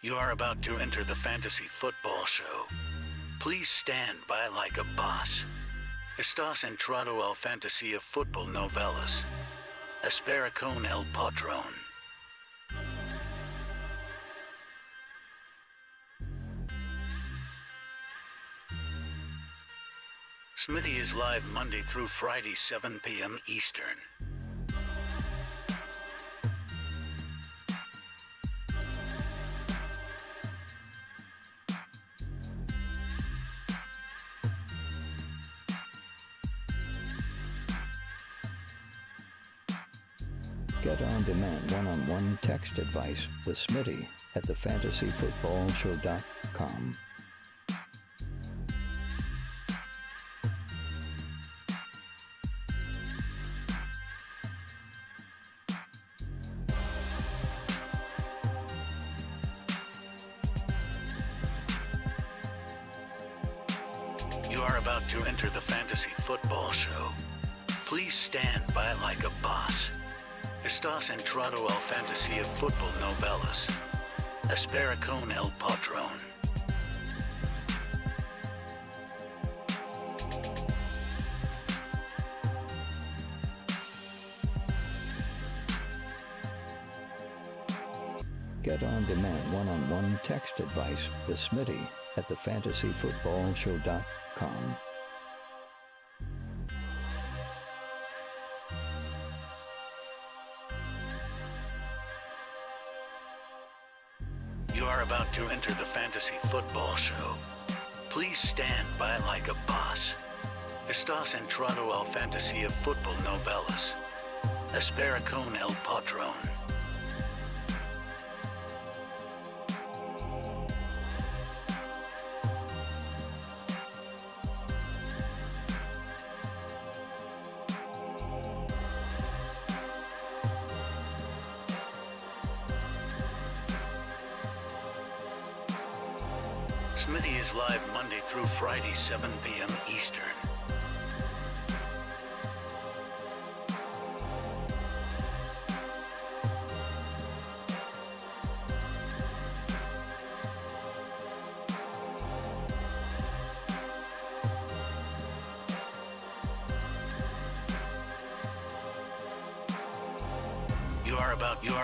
You are about to enter the fantasy football show. Please stand by like a boss. Estás entrado al fantasía fútbol novelas. Espera con el patrón. Smitty is live Monday through Friday, 7 p.m. Eastern. Get on-demand one-on-one text advice with Smitty at thefantasyfootballshow.com. You are about to enter the fantasy football show. Please stand by like a boss. Estás entrado al fantasía fútbol novelas. Espera con el patrón. Get on-demand one-on-one text advice with Smitty at thefantasyfootballshow.com. You are about to enter the fantasy football show. Please stand by like a boss. Estás entrado al fantasía fútbol novelas. Espera con el patrón. Smitty is live Monday through Friday, 7 p.m. Eastern. You are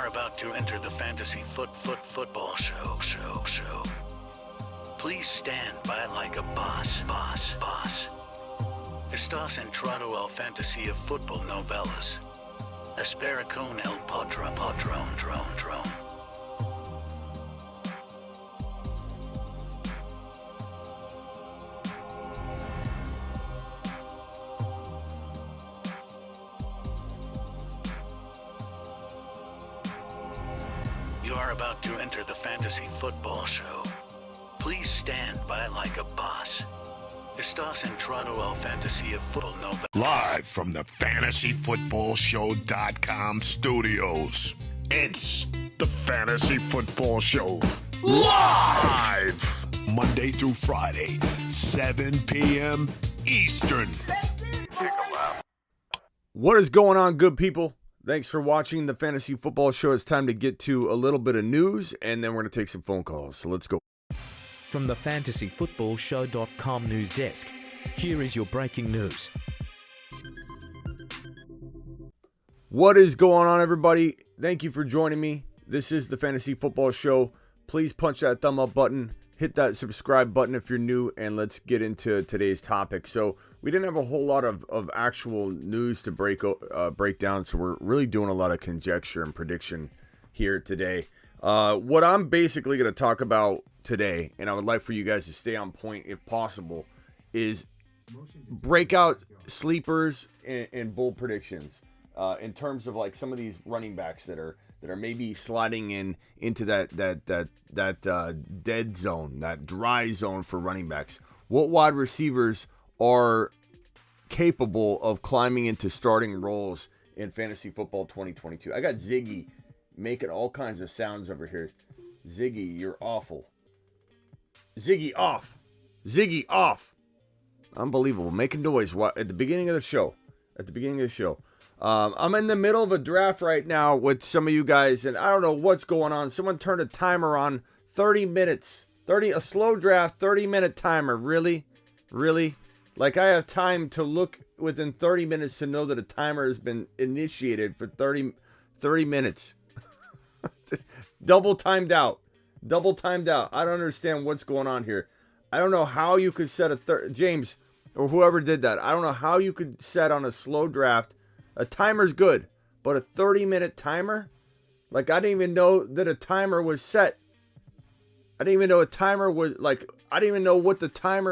about to enter the fantasy football show. Please stand by like a boss. Estás entrado al fantasía fútbol novelas. Espera con el patrón. You are about to enter the fantasy football show. Please stand by like a boss. Estás entrado al fantasía fútbol novelas. Live from the fantasyfootballshow.com studios. It's the Fantasy Football Show. Live! Monday through Friday, 7 p.m. Eastern. What is going on, good people? Thanks for watching the Fantasy Football Show. It's time to get to a little bit of news, and then we're going to take some phone calls. So let's go. From the fantasyfootballshow.com news desk, here is your breaking news. What is going on, everybody? Thank you for joining me. This is the Fantasy Football Show. Please punch that thumb up button, hit that subscribe button if you're new, and let's get into today's topic. So we didn't have a whole lot of actual news to break down, so we're really doing a lot of conjecture and prediction here today. What I'm basically going to talk about today, and I would like for you guys to stay on point if possible, is breakout sleepers and bold predictions in terms of like some of these running backs that are maybe sliding into that dead zone, that dry zone for running backs. What wide receivers are capable of climbing into starting roles in fantasy football 2022? I got Ziggy making all kinds of sounds over here. Ziggy, you're awful. Ziggy off. Ziggy off. Unbelievable. Making noise at the beginning of the show. I'm in the middle of a draft right now with some of you guys, and I don't know what's going on. Someone turned a timer on 30 minutes. A slow draft, 30-minute timer. Really? Really? Like, I have time to look within 30 minutes to know that a timer has been initiated for 30 minutes. Double timed out. I don't understand what's going on here. I don't know how you could set James, or whoever did that, I don't know how you could set on a slow draft. A timer's good, but a 30-minute timer? Like, I didn't even know that a timer was set. I didn't even know a timer was, like, I didn't even know what the time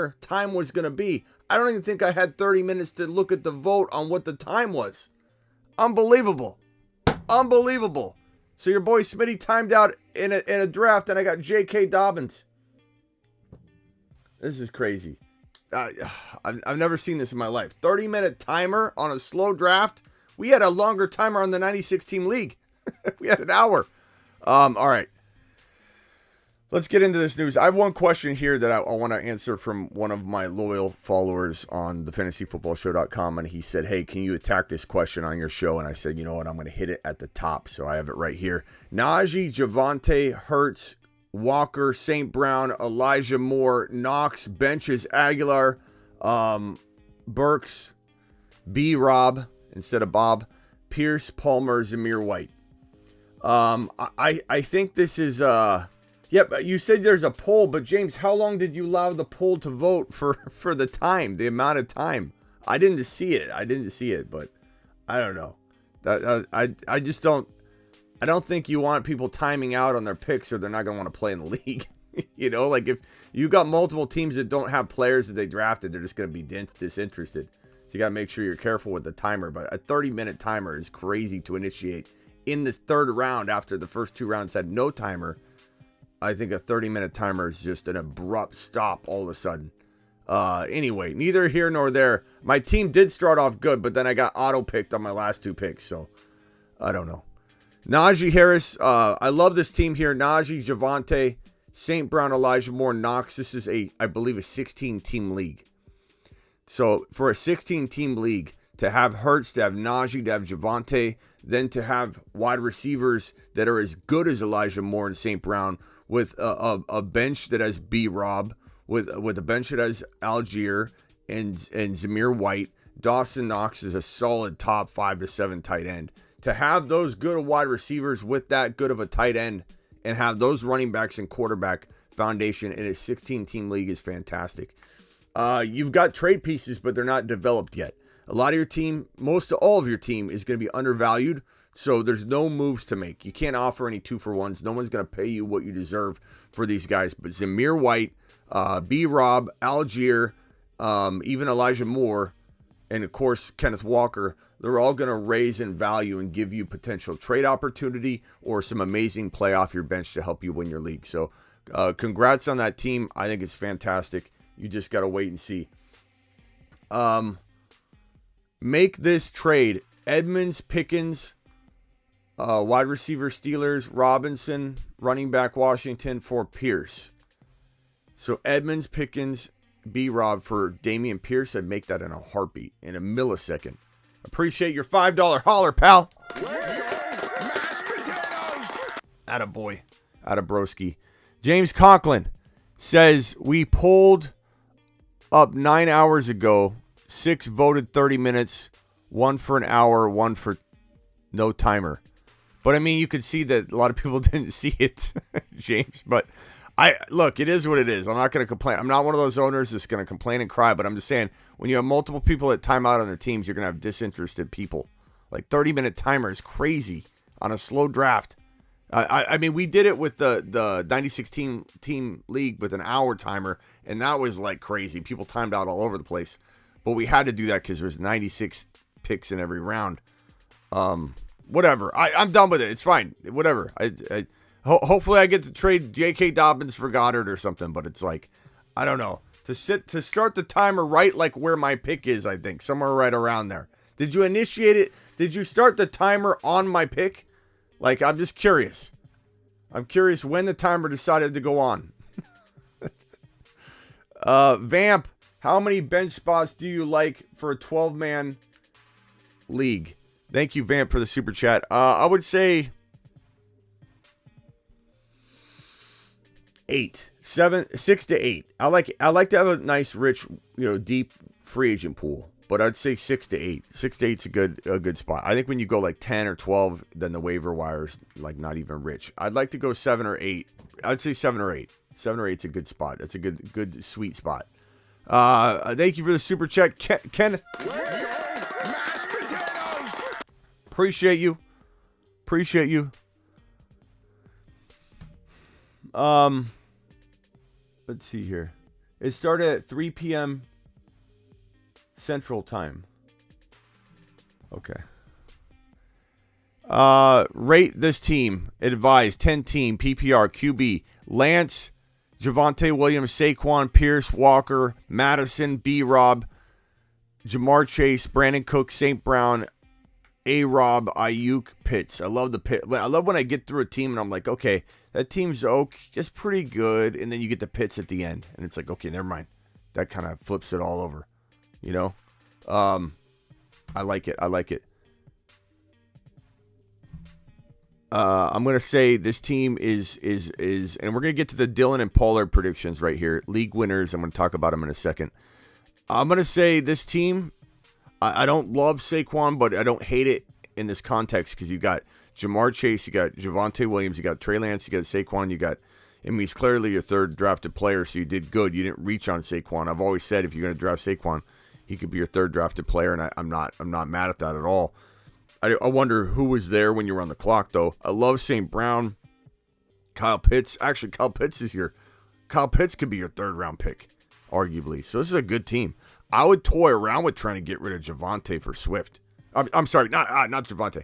was going to be. I don't even think I had 30 minutes to look at the vote on what the time was. Unbelievable. So your boy Smitty timed out in a draft, and I got J.K. Dobbins. This is crazy. I've never seen this in my life. 30-minute timer on a slow draft. We had a longer timer on the 96-team league. We had an hour. All right. Let's get into this news. I have one question here that I want to answer from one of my loyal followers on thefantasyfootballshow.com, and he said, hey, can you attack this question on your show? And I said, you know what, I'm going to hit it at the top, so I have it right here. Najee, Javonte, Hurts, Walker, St. Brown, Elijah Moore, Knox, benches, Aguilar, Burks, B-Rob, instead of Bob, Pierce, Palmer, Zamir White. I think this is... Yep, you said there's a poll, but James, how long did you allow the poll to vote for the time, the amount of time? I didn't see it, but I don't know. I just don't. I don't think you want people timing out on their picks, or they're not gonna want to play in the league. You know, like if you got multiple teams that don't have players that they drafted, they're just gonna be disinterested. So you gotta make sure you're careful with the timer. But a 30-minute timer is crazy to initiate in this third round after the first two rounds had no timer. I think a 30-minute timer is just an abrupt stop all of a sudden. Anyway, neither here nor there. My team did start off good, but then I got auto-picked on my last two picks, so I don't know. Najee Harris, I love this team here. Najee, Javonte, St. Brown, Elijah Moore, Knox. This is, I believe, a 16-team league. So for a 16-team league, to have Hurts, to have Najee, to have Javonte, then to have wide receivers that are as good as Elijah Moore and St. Brown, with a bench that has B-Rob, with a bench that has Algier and Zamir White. Dawson Knox is a solid top 5 to 7 tight end. To have those good wide receivers with that good of a tight end and have those running backs and quarterback foundation in a 16-team league is fantastic. You've got trade pieces, but they're not developed yet. A lot of your team, most of all of your team, is going to be undervalued. So there's no moves to make. You can't offer any 2-for-1s. No one's going to pay you what you deserve for these guys. But Zamir White, B-Rob, Algier, even Elijah Moore, and of course Kenneth Walker, they're all going to raise in value and give you potential trade opportunity or some amazing play off your bench to help you win your league. So congrats on that team. I think it's fantastic. You just got to wait and see. Make this trade. Edmonds, Pickens, wide receiver Steelers, Robinson, running back Washington for Pierce. So Edmonds, Pickens, B-Rob for Damian Pierce. I'd make that in a heartbeat, in a millisecond. Appreciate your $5 holler, pal. Attaboy. Attabroski. James Conklin says, we pulled up 9 hours ago. 6 voted 30 minutes. 1 for an hour. 1 for no timer. But I mean, you could see that a lot of people didn't see it, James. But look, it is what it is. I'm not going to complain. I'm not one of those owners that's going to complain and cry. But I'm just saying, when you have multiple people that time out on their teams, you're going to have disinterested people. Like 30-minute timer is crazy on a slow draft. I mean, we did it with the 96 team league with an hour timer, and that was like crazy. People timed out all over the place. But we had to do that because there's 96 picks in every round. Whatever. I'm done with it. It's fine. Whatever. Hopefully I get to trade J.K. Dobbins for Goddard or something, but it's like, I don't know. To start the timer right like where my pick is, I think. Somewhere right around there. Did you initiate it? Did you start the timer on my pick? Like, I'm just curious. I'm curious when the timer decided to go on. Vamp, how many bench spots do you like for a 12-man league? Thank you, Vamp, for the super chat. I would say 8, 7, 6 to 8. I like to have a nice, rich, deep free agent pool, but I'd say 6 to 8. 6 to 8's a good spot. I think when you go like 10 or 12, then the waiver wire's like not even rich. I'd like to go 7 or 8. I'd say 7 or 8. 7 or 8's a good spot. That's a good sweet spot. Thank you for the super chat, Kenneth. Mashed potatoes! Appreciate you. Let's see here. It started at 3 p.m. Central Time. Okay. Rate this team. Advise 10 team PPR QB Lance, Javonte Williams, Saquon, Pierce, Walker, Madison, B-Rob, Jamar Chase, Brandon Cook, St. Brown, A-Rob, Ayuk, Pitts. I love the pit. I love when I get through a team and I'm like, okay, that team's just pretty good, and then you get the Pitts at the end, and it's like, okay, never mind. That kind of flips it all over, I like it. I'm gonna say this team is, and we're gonna get to the Dillon and Pollard predictions right here. League winners. I'm gonna talk about them in a second. I'm gonna say this team. I don't love Saquon, but I don't hate it in this context because you got Jamar Chase, you got Javonte Williams, you got Trey Lance, you got Saquon, he's clearly your third drafted player, so you did good. You didn't reach on Saquon. I've always said if you're gonna draft Saquon, he could be your third drafted player, and I'm not mad at that at all. I wonder who was there when you were on the clock, though. I love St. Brown, Kyle Pitts. Actually, Kyle Pitts could be your third round pick, arguably. So this is a good team. I would toy around with trying to get rid of Javonte for Swift. I'm sorry, not Javonte.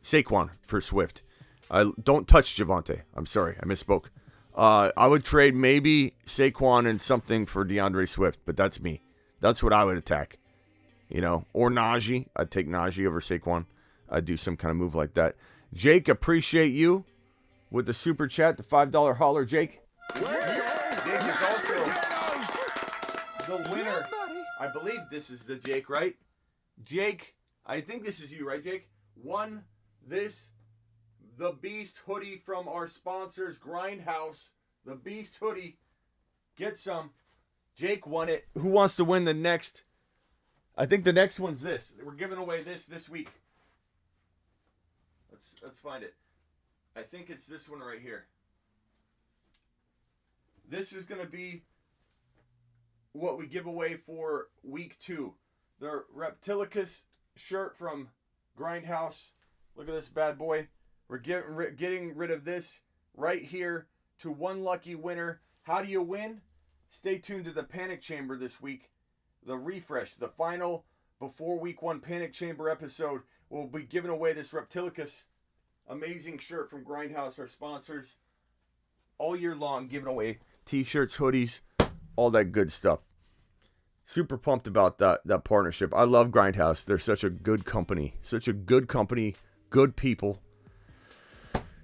Saquon for Swift. Don't touch Javonte. I'm sorry, I misspoke. I would trade maybe Saquon and something for DeAndre Swift, but that's me. That's what I would attack. Or Najee. I'd take Najee over Saquon. I'd do some kind of move like that. Jake, appreciate you with the super chat, the $5 holler, Jake. Jake is also the winner. I believe this is the Jake, right? Jake, I think this is you, right, Jake? Won the Beast hoodie from our sponsors, Grindhouse. The Beast hoodie. Get some. Jake won it. Who wants to win the next? I think the next one's this. We're giving away this week. Let's find it. I think it's this one right here. This is going to be what we give away for week 2. The Reptilicus shirt from Grindhouse. Look at this bad boy. We're getting rid of this right here to one lucky winner. How do you win? Stay tuned to the Panic Chamber this week. The refresh, the final before week 1 Panic Chamber episode. We'll be giving away this Reptilicus amazing shirt from Grindhouse, our sponsors. All year long, giving away t-shirts, hoodies, all that good stuff. Super pumped about that partnership. I love Grindhouse. They're such a good company. Good people.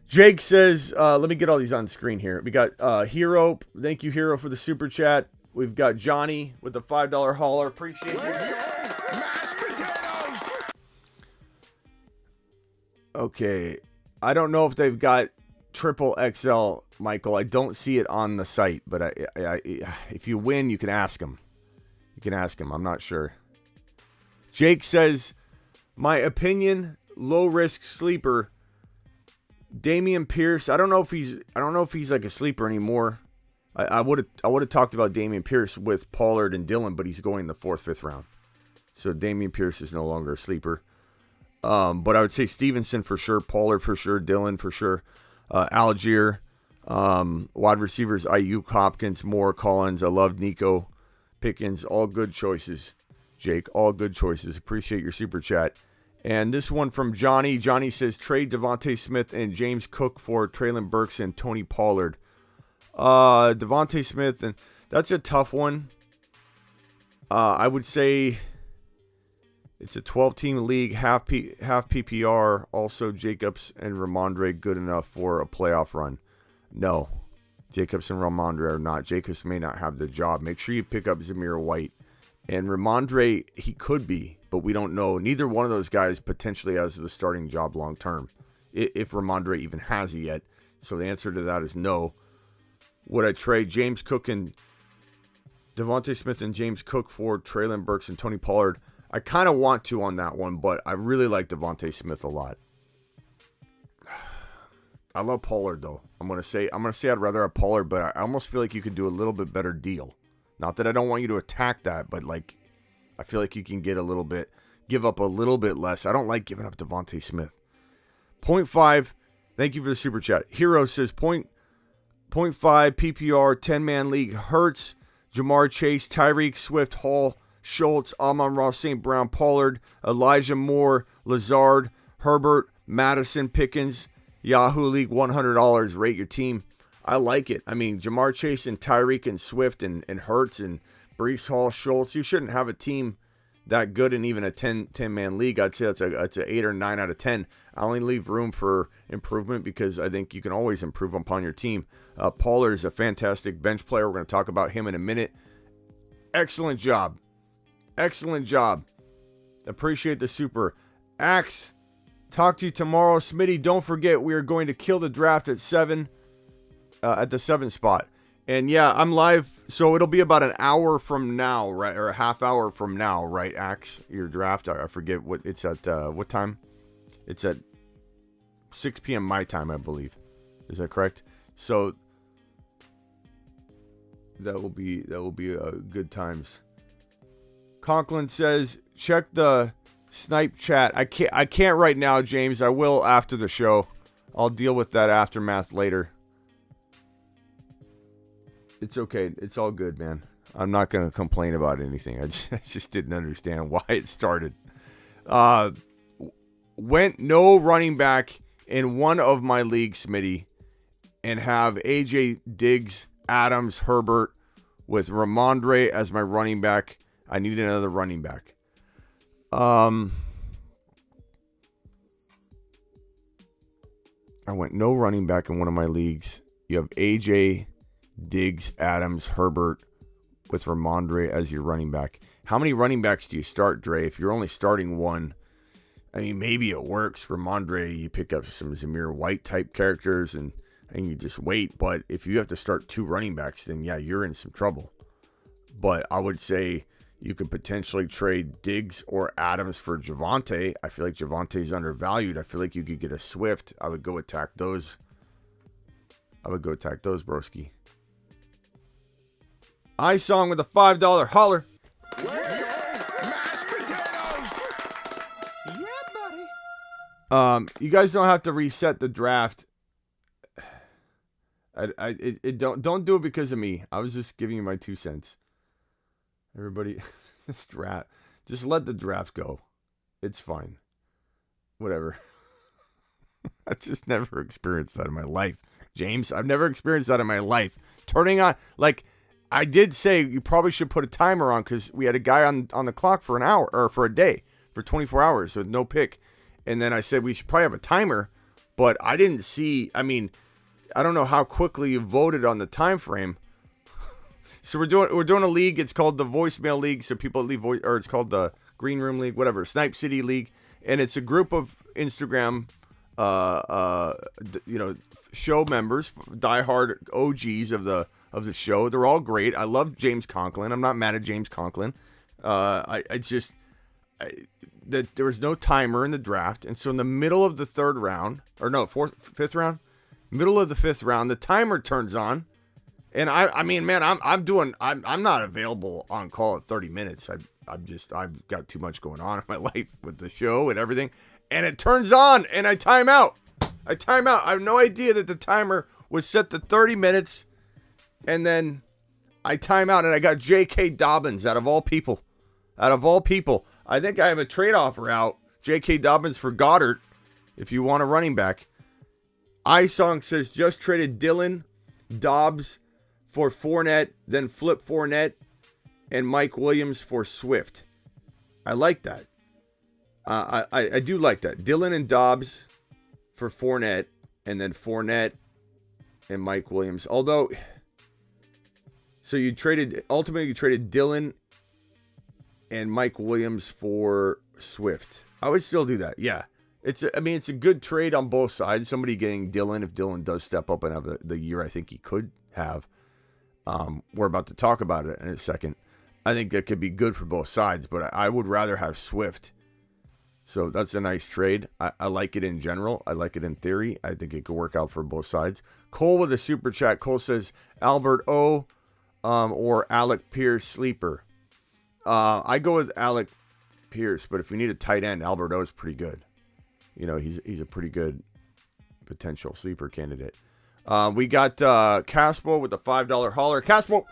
Jake says, let me get all these on screen here. We got Hero. Thank you, Hero, for the super chat. We've got Johnny with the $5 hauler. Appreciate you. Mashed potatoes! Okay. I don't know if they've got triple XL, Michael. I don't see it on the site, but I if you win, you can ask him. I'm not sure. Jake says, my opinion, low risk sleeper, Damian Pierce. I don't know if he's like a sleeper anymore. I would have talked about Damian Pierce with Pollard and Dillon, but he's going in the 4th, 5th round. So Damian Pierce is no longer a sleeper. But I would say Stevenson for sure, Pollard for sure, Dillon for sure, Algier, wide receivers, Ayuk, Hopkins, Moore, Collins. I love Nico Pickens. All good choices, Jake. All good choices. Appreciate your super chat. And this one from Johnny. Johnny says, trade Devontae Smith and James Cook for Treylon Burks and Tony Pollard. Devontae Smith, and that's a tough one. I would say it's a 12-team league, half PPR. Also, Jacobs and Ramondre good enough for a playoff run? No. Jacobs and Ramondre are not. Jacobs may not have the job. Make sure you pick up Zamir White. And Ramondre, he could be, but we don't know. Neither one of those guys potentially has the starting job long term, if Ramondre even has it yet. So the answer to that is no. would I trade James Cook and Devontae Smith and James Cook for Treylon Burks and Tony Pollard? I kind of want to on that one, but I really like Devontae Smith a lot. I love Pollard though. I'm gonna say I'd rather have Pollard, but I almost feel like you could do a little bit better deal. Not that I don't want you to attack that, but like I feel like you can give up a little bit less. I don't like giving up Devontae Smith. 0.5. Thank you for the super chat. Hero says 0.5 PPR 10-man league. Hurts, Jamar Chase, Tyreek, Swift, Hall, Schultz, Amon-Ra, St. Brown, Pollard, Elijah Moore, Lazard, Herbert, Madison, Pickens. Yahoo League $100. Rate your team. I like it. I mean, Jamar Chase and Tyreek and Swift and Hurts and Breece Hall, Schultz. You shouldn't have a team that good in even a 10-man league. I'd say it's a 8 or 9 out of 10. I only leave room for improvement because I think you can always improve upon your team. Pollard is a fantastic bench player. We're going to talk about him in a minute. Excellent job. Excellent job. Appreciate the super. Axe, talk to you tomorrow. Smitty, don't forget we are going to kill the draft at 7, at the 7 spot. And yeah, I'm live, so it'll be about an hour from now, right, or a half hour from now, right, Axe? Your draft, I forget what it's at. What time? It's at 6 p.m. my time, I believe. Is that correct? So that will be good times. Conklin says, check the snipe chat. I can't right now, James. I will after the show. I'll deal with that aftermath later. It's okay. It's all good, man. I'm not going to complain about anything. I just didn't understand why it started. Went no running back in one of my leagues, Smitty, and have AJ Diggs, Adams, Herbert with Ramondre as my running back. I need another running back. I went no running back in one of my leagues. You have AJ Diggs, Adams, Herbert with Ramondre as your running back. How many running backs do you start, Dre? If you're only starting one, I mean, maybe it works. Ramondre, you pick up some Zamir White type characters and you just wait. But if you have to start 2 running backs, then yeah, you're in some trouble. But I would say you could potentially trade Diggs or Adams for Javonte. I feel like Javante's undervalued. I feel like you could get a Swift. I would go attack those. Broski. iSong with a $5 holler. Let's go, mashed potatoes. Yeah, buddy. You guys don't have to reset the draft. Don't do it because of me. I was just giving you my 2 cents. Everybody, this draft, just let the draft go. It's fine. Whatever. I just never experienced that in my life, James. I've never experienced that in my life. Turning on, like, I did say you probably should put a timer on because we had a guy on the clock for an hour or for a day, for 24 hours with no pick. And then I said we should probably have a timer, but I didn't see, I mean, I don't know how quickly you voted on the time frame. So we're doing a league. It's called the Voicemail League. So people leave voice, or it's called the Green Room League, whatever, Snipe City League, and it's a group of Instagram, show members, diehard OGs of the show. They're all great. I love James Conklin. I'm not mad at James Conklin. There was no timer in the draft, and so in the middle of the third round, or no, fifth round, middle of the 5th round, the timer turns on. And I'm not available on call at 30 minutes. I've got too much going on in my life with the show and everything. And it turns on and I time out. I have no idea that the timer was set to 30 minutes. And then I time out and I got J.K. Dobbins out of all people. I think I have a trade offer out. J.K. Dobbins for Goddard if you want a running back. iSong says just traded Dillon, Dobbs for Fournette, then flip Fournette and Mike Williams for Swift. I like that. I do like that. Dillon and Dobbs for Fournette, and then Fournette and Mike Williams. Although, so you traded Dillon and Mike Williams for Swift. I would still do that. Yeah. It's a good trade on both sides. Somebody getting Dillon if Dillon does step up and have the year I think he could have. We're about to talk about it in a second. I think that could be good for both sides, but I would rather have Swift. So that's a nice trade. I like it in general. I like it in theory. I think it could work out for both sides. Cole with a super chat. Cole says Albert O or Alec Pierce sleeper. I go with Alec Pierce, but if we need a tight end, Albert O is pretty good. You know, he's a pretty good potential sleeper candidate. We got Caspo with the $5 hauler. Caspo.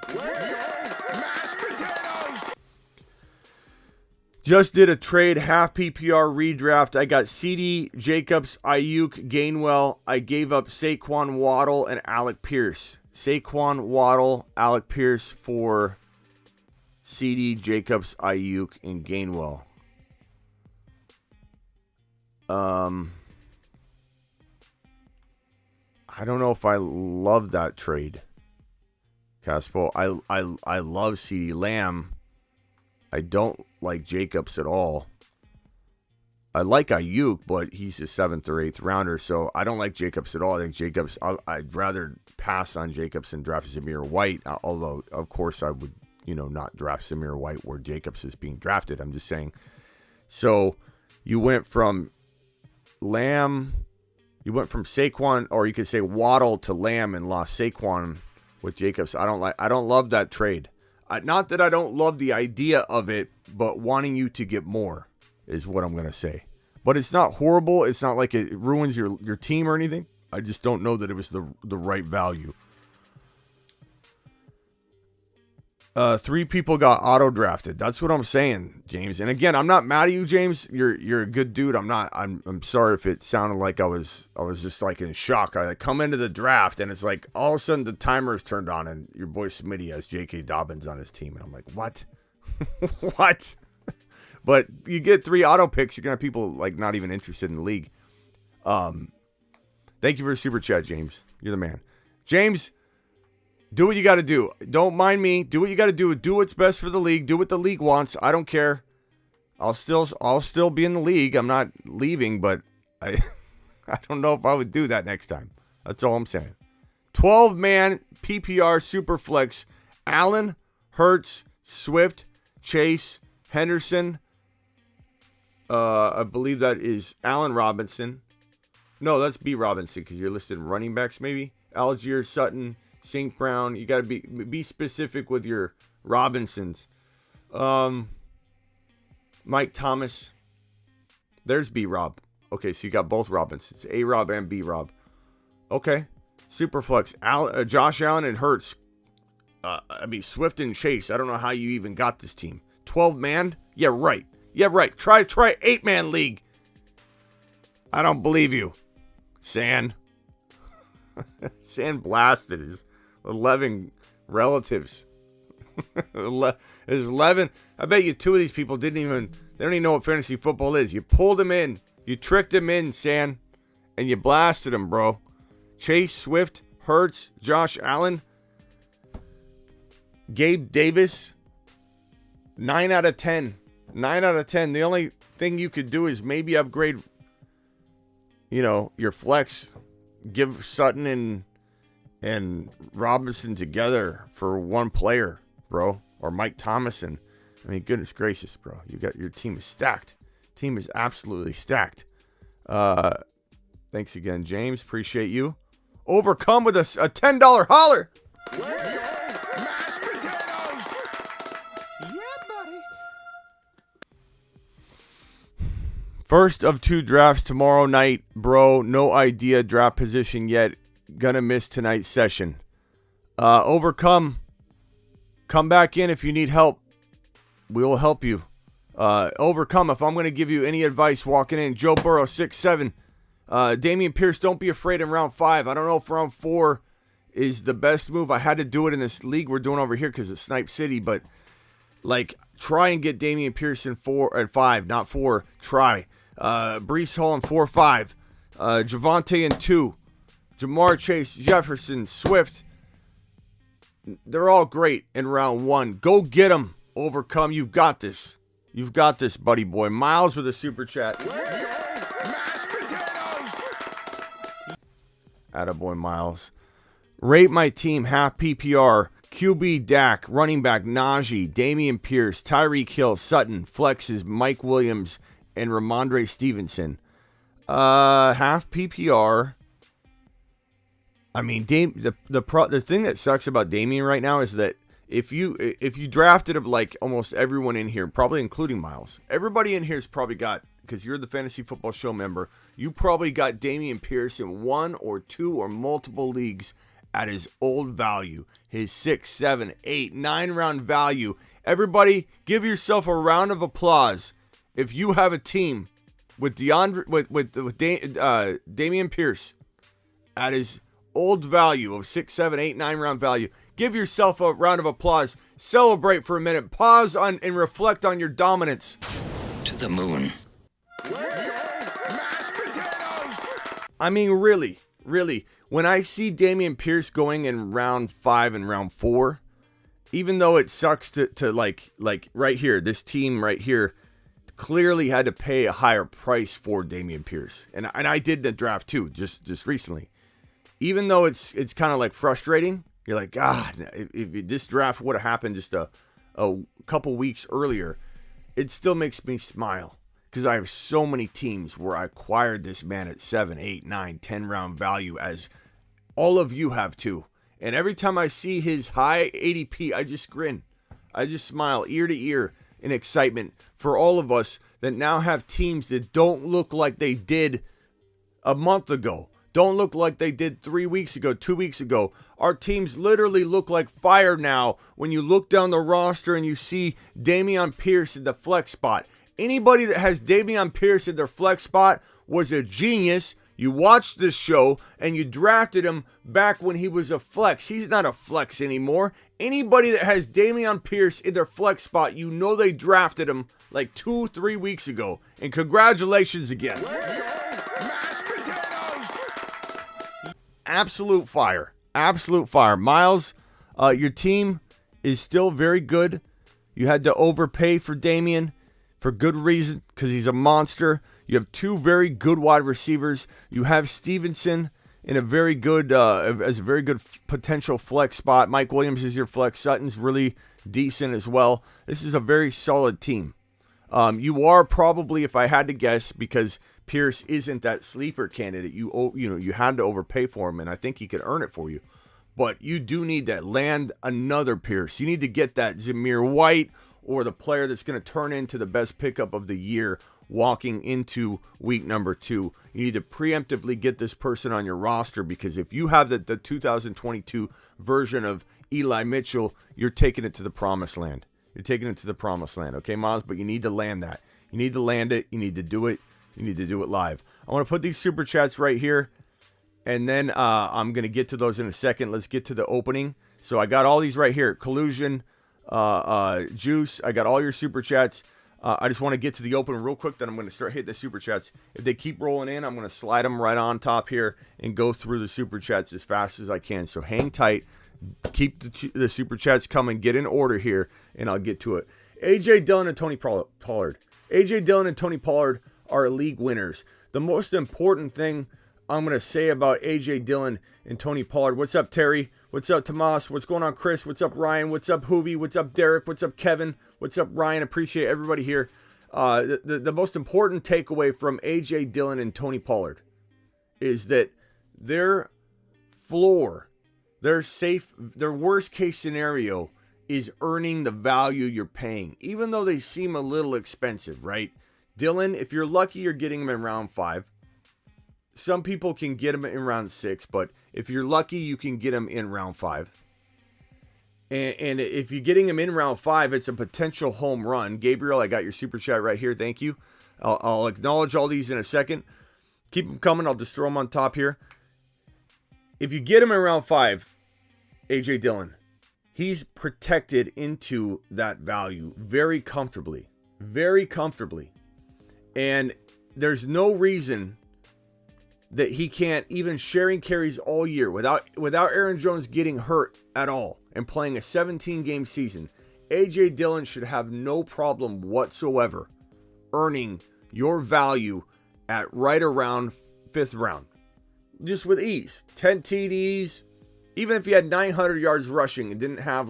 Just did a trade, half PPR redraft. I got CD, Jacobs, Ayuk, Gainwell. I gave up Saquon Waddle and Alec Pierce. Saquon Waddle, Alec Pierce for CD, Jacobs, Ayuk, and Gainwell. I don't know if I love that trade, Caspo. I love CD Lamb. I don't like Jacobs at all. I like Ayuk, but he's a 7th or 8th rounder, so I don't like Jacobs at all. I think Jacobs, I'd rather pass on Jacobs and draft Zamir White, although, of course, I would, not draft Zamir White where Jacobs is being drafted. I'm just saying. So you went from Lamb, you went from Saquon, or you could say Waddle to Lamb and lost Saquon with Jacobs. I don't love that trade. Not that I don't love the idea of it, but wanting you to get more is what I'm going to say. But it's not horrible. It's not like it ruins your team or anything. I just don't know that it was the right value. 3 people got auto-drafted. That's what I'm saying, James. And again, I'm not mad at you, James. You're a good dude. I'm sorry if it sounded like I was just like in shock. I come into the draft and it's like all of a sudden the timer is turned on and your boy Smitty has J.K. Dobbins on his team. And I'm like, what? What? But you get 3 auto picks, you're going to have people like not even interested in the league. Thank you for the super chat, James. You're the man. James, do what you got to do. Don't mind me. Do what you got to do. Do what's best for the league. Do what the league wants. I don't care. I'll still be in the league. I'm not leaving, but I don't know if I would do that next time. That's all I'm saying. 12-man PPR Superflex. Allen, Hurts, Swift, Chase, Henderson. I believe that is Allen Robinson. No, that's B. Robinson because you're listed in running backs maybe. Algier, Sutton, St. Brown. You got to be specific with your Robinsons. Mike Thomas. There's B-Rob. Okay, so you got both Robinsons. A-Rob and B-Rob. Okay. Superflex. Josh Allen and Hurts. Swift and Chase. I don't know how you even got this team. 12-man? Yeah, right. Try 8-man league. I don't believe you. San blasted his 11 relatives. There's 11. I bet you 2 of these people they don't even know what fantasy football is. You pulled them in. You tricked them in, San. And you blasted them, bro. Chase, Swift, Hurts, Josh Allen, Gabe Davis. 9 out of 10. 9 out of 10. The only thing you could do is maybe upgrade, your flex. Give Sutton and Robinson together for one player, bro. Or Mike Thomason. Goodness gracious, bro. Your team is stacked. Team is absolutely stacked. Thanks again, James. Appreciate you. Overcome with a $10 holler. Let's go, mashed potatoes. Yeah, buddy. First of 2 drafts tomorrow night, bro. No idea draft position yet. Gonna miss tonight's session. Overcome. Come back in if you need help. We will help you. Overcome. If I'm going to give you any advice walking in, Joe Burrow, 6'7". Damian Pierce, don't be afraid in round 5. I don't know if round 4 is the best move. I had to do it in this league we're doing over here because it's Snipe City, but try and get Damian Pierce in 4 and 5, not 4. Try. Breece Hall in 4-5. Javonte in 2. Jamar Chase, Jefferson, Swift. They're all great in round 1. Go get them. Overcome. You've got this. You've got this, buddy boy. Miles with a super chat. Let's go, mashed potatoes. Attaboy, Miles. Rate my team half PPR. QB Dak, running back Najee, Damian Pierce, Tyreek Hill, Sutton, flexes Mike Williams, and Ramondre Stevenson. Half PPR. I mean, the thing that sucks about Damian right now is that if you drafted him like almost everyone in here, probably including Miles, everybody in here's probably got, because you're the Fantasy Football Show member, you probably got Damian Pierce in 1 or 2 or multiple leagues at his old value, his 6, 7, 8, 9 round value. Everybody, give yourself a round of applause if you have a team with Damian Pierce at his old value of 6, 7, 8, 9 round value. Give yourself a round of applause. Celebrate for a minute. Pause and reflect on your dominance. To the moon. Let's go, mashed potatoes! I mean, really. When I see Damian Pierce going in round 5 and round 4, even though it sucks to like right here, this team right here clearly had to pay a higher price for Damian Pierce. And I did the draft too, just recently. Even though it's kind of like frustrating, you're like, God, if this draft would have happened just a couple weeks earlier, it still makes me smile. Because I have so many teams where I acquired this man at 7, 8, 9, 10 round value, as all of you have too. And every time I see his high ADP, I just grin. I just smile ear to ear in excitement for all of us that now have teams that don't look like they did a month ago. Don't look like they did 3 weeks ago, 2 weeks ago. Our teams literally look like fire now when you look down the roster and you see Damian Pierce in the flex spot. Anybody that has Damian Pierce in their flex spot was a genius. You watched this show and you drafted him back when he was a flex. He's not a flex anymore. Anybody that has Damian Pierce in their flex spot, you know they drafted him like 2-3 weeks ago. And congratulations again. Let's go, mashed potatoes! Absolute fire. Absolute fire. Miles, your team is still very good. You had to overpay for Damian for good reason, because he's a monster. You have 2 very good wide receivers. You have Stevenson in a very good, as a very good potential flex spot. Mike Williams is your flex. Sutton's really decent as well. This is a very solid team. You are probably, if I had to guess, because Pierce isn't that sleeper candidate, you had to overpay for him, and I think he could earn it for you. But you do need to land another Pierce. You need to get that Zamir White, or the player that's going to turn into the best pickup of the year walking into week number 2. You need to preemptively get this person on your roster, because if you have the 2022 version of Eli Mitchell, you're taking it to the promised land. You're taking it to the promised land, okay, Miles? But you need to land that. You need to land it. You need to do it. You need to do it live. I want to put these super chats right here, and then I'm going to get to those in a second. Let's get to the opening. So I got all these right here. Collusion, Juice, I got all your super chats. I just want to get to the open real quick, then I'm going to start hitting the super chats. If they keep rolling in, I'm going to slide them right on top here and go through the super chats as fast as I can. So hang tight, keep the super chats coming, get in order here, and I'll get to it. AJ Dillon and Tony Pollard. AJ Dillon and Tony Pollard are league winners. The most important thing I'm going to say about AJ Dillon and Tony Pollard. What's up, Terry? What's up, Tomas? What's going on, Chris? What's up, Ryan? What's up, Hoovy? What's up, Derek? What's up, Kevin? What's up, Ryan? Appreciate everybody here. The most important takeaway from AJ Dillon and Tony Pollard is that their floor, their worst case scenario is earning the value you're paying, even though they seem a little expensive, right? Dillon, if you're lucky, you're getting him in round 5. Some people can get him in round 6, but if you're lucky, you can get him in round 5. And if you're getting him in round 5, it's a potential home run. Gabriel, I got your super chat right here. Thank you. I'll acknowledge all these in a second. Keep them coming. I'll just throw them on top here. If you get him in round 5, AJ Dillon, he's protected into that value very comfortably. Very comfortably. And there's no reason that he can't, even sharing carries all year without Aaron Jones getting hurt at all and playing a 17-game season. AJ Dillon should have no problem whatsoever earning your value at right around 5th round. Just with ease. 10 TDs, Even if he had 900 yards rushing and didn't have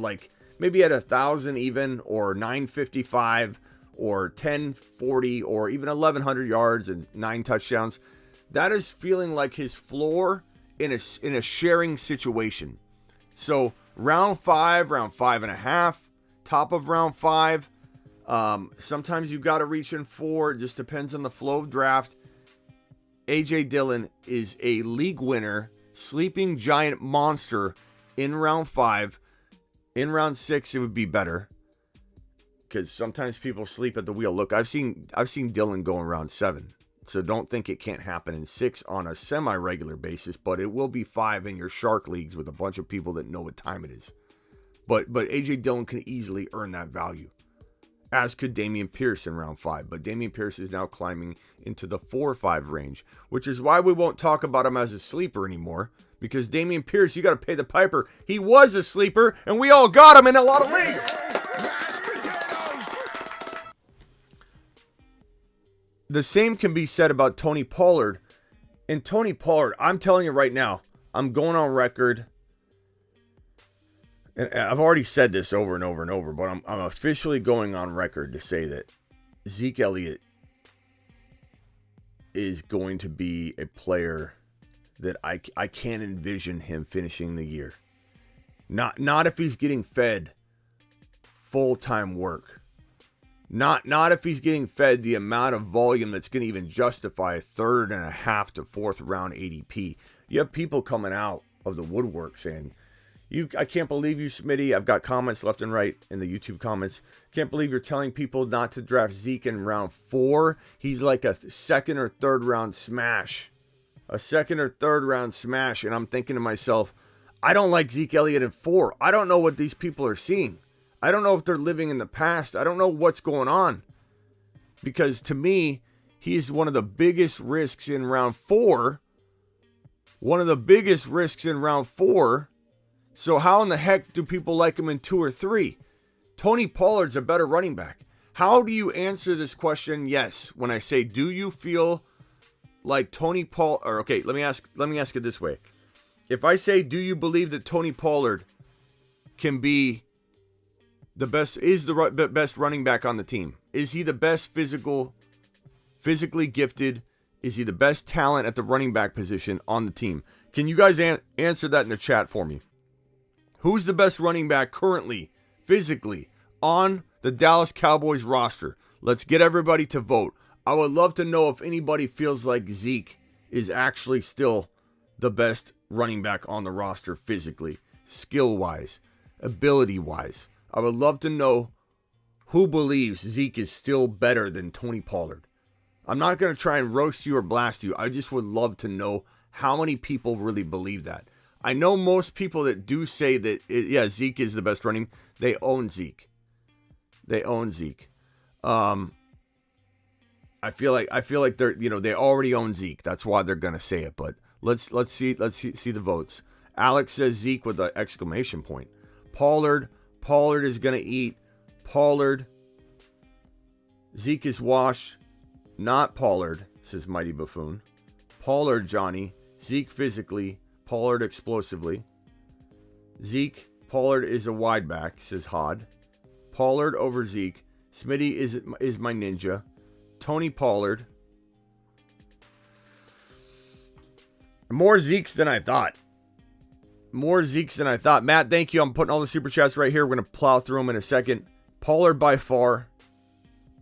maybe he had 1,000 even, or 955 or 1040 or even 1,100 yards and 9 touchdowns, that is feeling like his floor in a sharing situation. So round 5, round 5.5, top of round 5. Sometimes you've got to reach in 4. It just depends on the flow of draft. A.J. Dillon is a league winner, sleeping giant monster in round 5. In round 6, it would be better, because sometimes people sleep at the wheel. Look, I've seen Dillon go in round 7, so don't think it can't happen in 6 on a semi-regular basis, but it will be 5 in your shark leagues with a bunch of people that know what time it is. But A.J. Dillon can easily earn that value, as could Damian Pierce in round 5. But Damian Pierce is now climbing into the 4-5 range, which is why we won't talk about him as a sleeper anymore. Because Damian Pierce, you got to pay the piper. He was a sleeper, and we all got him in a lot of leagues. Mashed potatoes. The same can be said about Tony Pollard. And Tony Pollard, I'm telling you right now, I'm going on record. And I've already said this over and over and over, but I'm officially going on record to say that Zeke Elliott is going to be a player that I can't envision him finishing the year. Not if he's getting fed full-time work. Not if he's getting fed the amount of volume that's going to even justify a 3.5 to 4th round ADP. You have people coming out of the woodwork saying, I can't believe you, Smitty. I've got comments left and right in the YouTube comments. Can't believe you're telling people not to draft Zeke in round 4. He's like a 2nd or 3rd round smash. A 2nd or 3rd round smash. And I'm thinking to myself, I don't like Zeke Elliott in 4. I don't know what these people are seeing. I don't know if they're living in the past. I don't know what's going on. Because to me, he is one of the biggest risks in round 4. One of the biggest risks in round 4. So how in the heck do people like him in 2 or 3? Tony Pollard's a better running back. How do you answer this question? Yes, when I say, do you feel like Tony Pollard? Or okay, let me ask it this way. If I say, do you believe that Tony Pollard can be the best, is the best running back on the team? Is he the best physically gifted? Is he the best talent at the running back position on the team? Can you guys answer that in the chat for me? Who's the best running back currently, physically, on the Dallas Cowboys roster? Let's get everybody to vote. I would love to know if anybody feels like Zeke is actually still the best running back on the roster physically, skill-wise, ability-wise. I would love to know who believes Zeke is still better than Tony Pollard. I'm not going to try and roast you or blast you. I just would love to know how many people really believe that. I know most people that do say that, Zeke is the best running. They own Zeke. They feel like they're, they already own Zeke. That's why they're gonna say it. But let's see the votes. Alex says Zeke with an exclamation point. Pollard is gonna eat. Pollard. Zeke is washed. Not Pollard, says Mighty Buffoon. Pollard, Johnny. Zeke physically. Pollard explosively. Zeke, Pollard is a wide back, says Hod. Pollard over Zeke. Smitty is my ninja. Tony Pollard. More Zekes than I thought. Matt, thank you. I'm putting all the super chats right here. We're going to plow through them in a second. Pollard by far.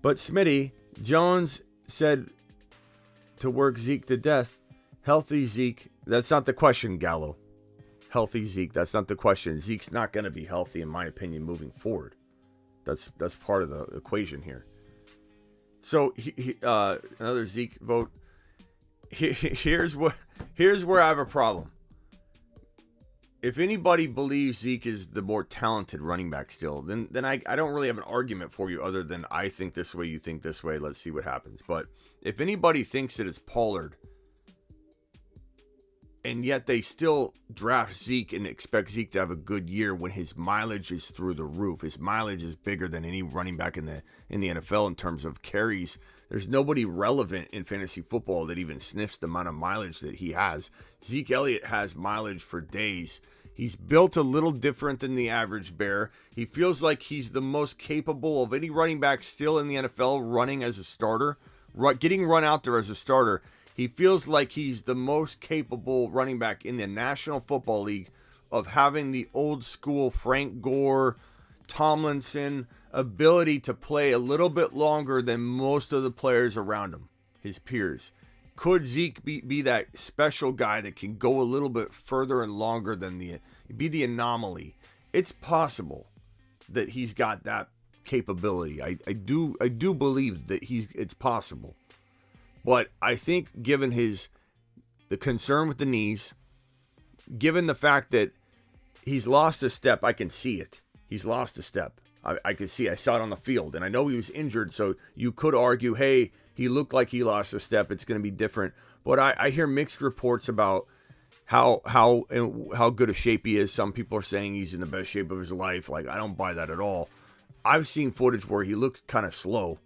But Smitty, Jones said to work Zeke to death. Healthy Zeke. That's not the question, Gallo. Healthy Zeke. That's not the question. Zeke's not going to be healthy, in my opinion, moving forward. That's part of the equation here. So another Zeke vote. Here's where I have a problem. If anybody believes Zeke is the more talented running back still, then I don't really have an argument for you other than I think this way, you think this way. Let's see what happens. But if anybody thinks that it's Pollard, and yet they still draft Zeke and expect Zeke to have a good year when his mileage is through the roof. His mileage is bigger than any running back in the NFL in terms of carries. There's nobody relevant in fantasy football that even sniffs the amount of mileage that he has. Zeke Elliott has mileage for days. He's built a little different than the average Bear. He feels like he's the most capable of any running back still in the NFL running as a starter, getting run out there as a starter. He feels like he's the most capable running back in the National Football League of having the old school Frank Gore, Tomlinson ability to play a little bit longer than most of the players around him, his peers. Could Zeke be that special guy that can go a little bit further and longer than be the anomaly? It's possible that he's got that capability. I do believe that it's possible. But I think given the concern with the knees, given the fact that he's lost a step, I can see it. He's lost a step. I could see. I saw it on the field, and I know he was injured, so you could argue, hey, he looked like he lost a step. It's going to be different. But I hear mixed reports about how good a shape he is. Some people are saying he's in the best shape of his life. Like, I don't buy that at all. I've seen footage where he looks kind of slow,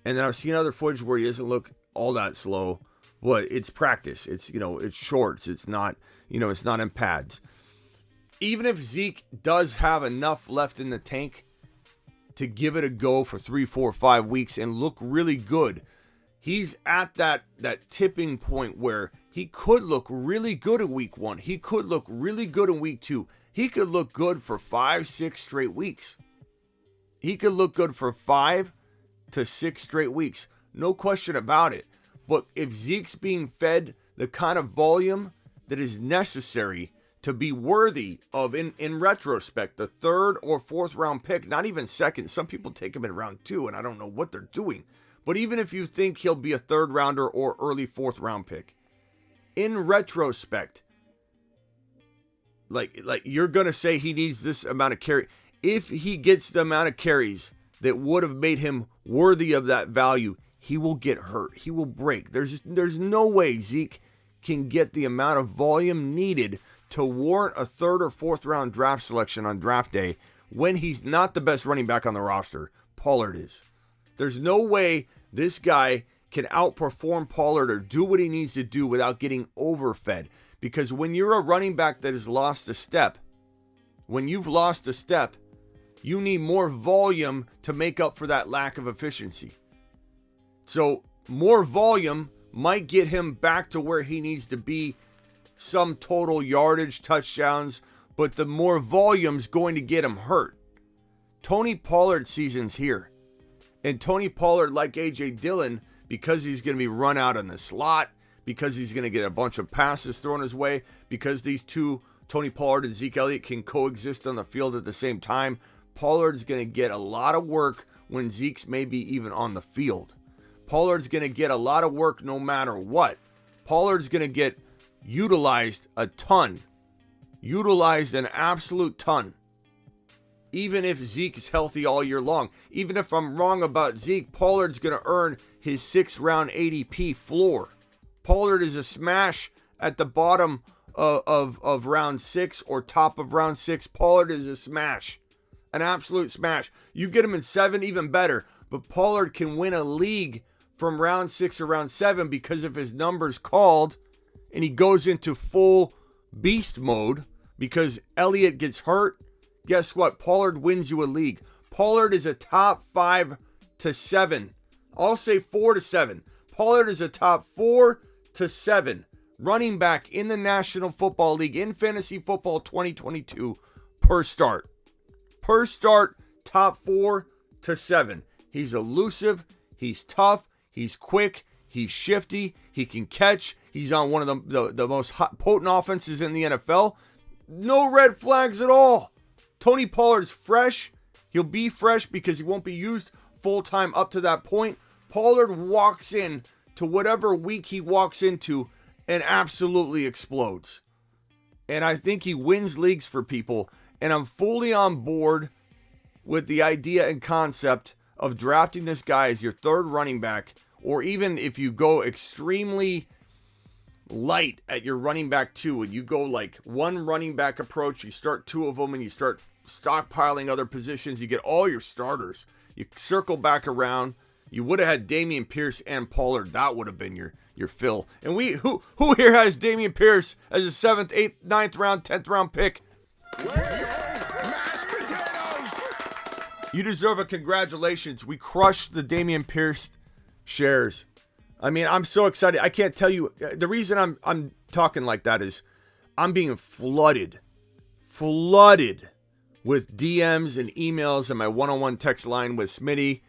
and then I've seen other footage where he doesn't look all that slow. But it's practice. It's it's shorts. It's not it's not in pads. Even if Zeke does have enough left in the tank to give it a go for 3, 4, 5 weeks and look really good, he's at that tipping point where he could look really good in week 1. He could look really good in week 2. He could look good for 5, 6 straight weeks. He could look good for 5 to 6 straight weeks. No question about it. But if Zeke's being fed the kind of volume that is necessary to be worthy of, in retrospect, the 3rd or 4th round pick, not even 2nd. Some people take him in round 2, and I don't know what they're doing. But even if you think he'll be a 3rd rounder or early 4th round pick, in retrospect, like you're going to say he needs this amount of carry. If he gets the amount of carries that would have made him worthy of that value, he will get hurt. He will break. There's no way Zeke can get the amount of volume needed to warrant a 3rd or 4th round draft selection on draft day when he's not the best running back on the roster. Pollard is. There's no way this guy can outperform Pollard or do what he needs to do without getting overfed. Because when you're a running back that has lost a step, when you've lost a step, you need more volume to make up for that lack of efficiency. So more volume might get him back to where he needs to be, some total yardage, touchdowns, but the more volume's going to get him hurt. Tony Pollard season's here. And Tony Pollard, like A.J. Dillon, because he's going to be run out in the slot, because he's going to get a bunch of passes thrown his way, because these two, Tony Pollard and Zeke Elliott, can coexist on the field at the same time, Pollard's going to get a lot of work when Zeke's maybe even on the field. Pollard's going to get a lot of work no matter what. Pollard's going to get utilized a ton. Utilized an absolute ton. Even if Zeke is healthy all year long. Even if I'm wrong about Zeke, Pollard's going to earn his 6th round ADP floor. Pollard is a smash at the bottom of round 6 or top of round 6. Pollard is a smash. An absolute smash. You get him in 7, even better. But Pollard can win a league from round 6 or round 7 because of his numbers called, and he goes into full beast mode because Elliott gets hurt. Guess what? Pollard wins you a league. Pollard is a top 5 to 7. I'll say 4 to 7. Pollard is a top 4 to 7 running back in the National Football League in fantasy football 2022 per start. Per start, top 4 to 7. He's elusive. He's tough. He's quick. He's shifty. He can catch. He's on one of the most potent offenses in the NFL. No red flags at all. Tony Pollard's fresh. He'll be fresh because he won't be used full-time up to that point. Pollard walks in to whatever week he walks into and absolutely explodes. And I think he wins leagues for people. And I'm fully on board with the idea and concept of drafting this guy as your 3rd running back, or even if you go extremely light at your running back 2 and you go like one running back approach, you start 2 of them and you start stockpiling other positions, you get all your starters, you circle back around, You would have had Damian Pierce and Pollard. That would have been your fill. And who here has Damian Pierce as a 7th, 8th, 9th round, 10th round pick? Mashed potatoes. You deserve a congratulations. We crushed the Damian Pierce shares. I mean, I'm so excited. I can't tell you. The reason I'm talking like that is I'm being flooded with DMs and emails and my one-on-one text line with Smitty.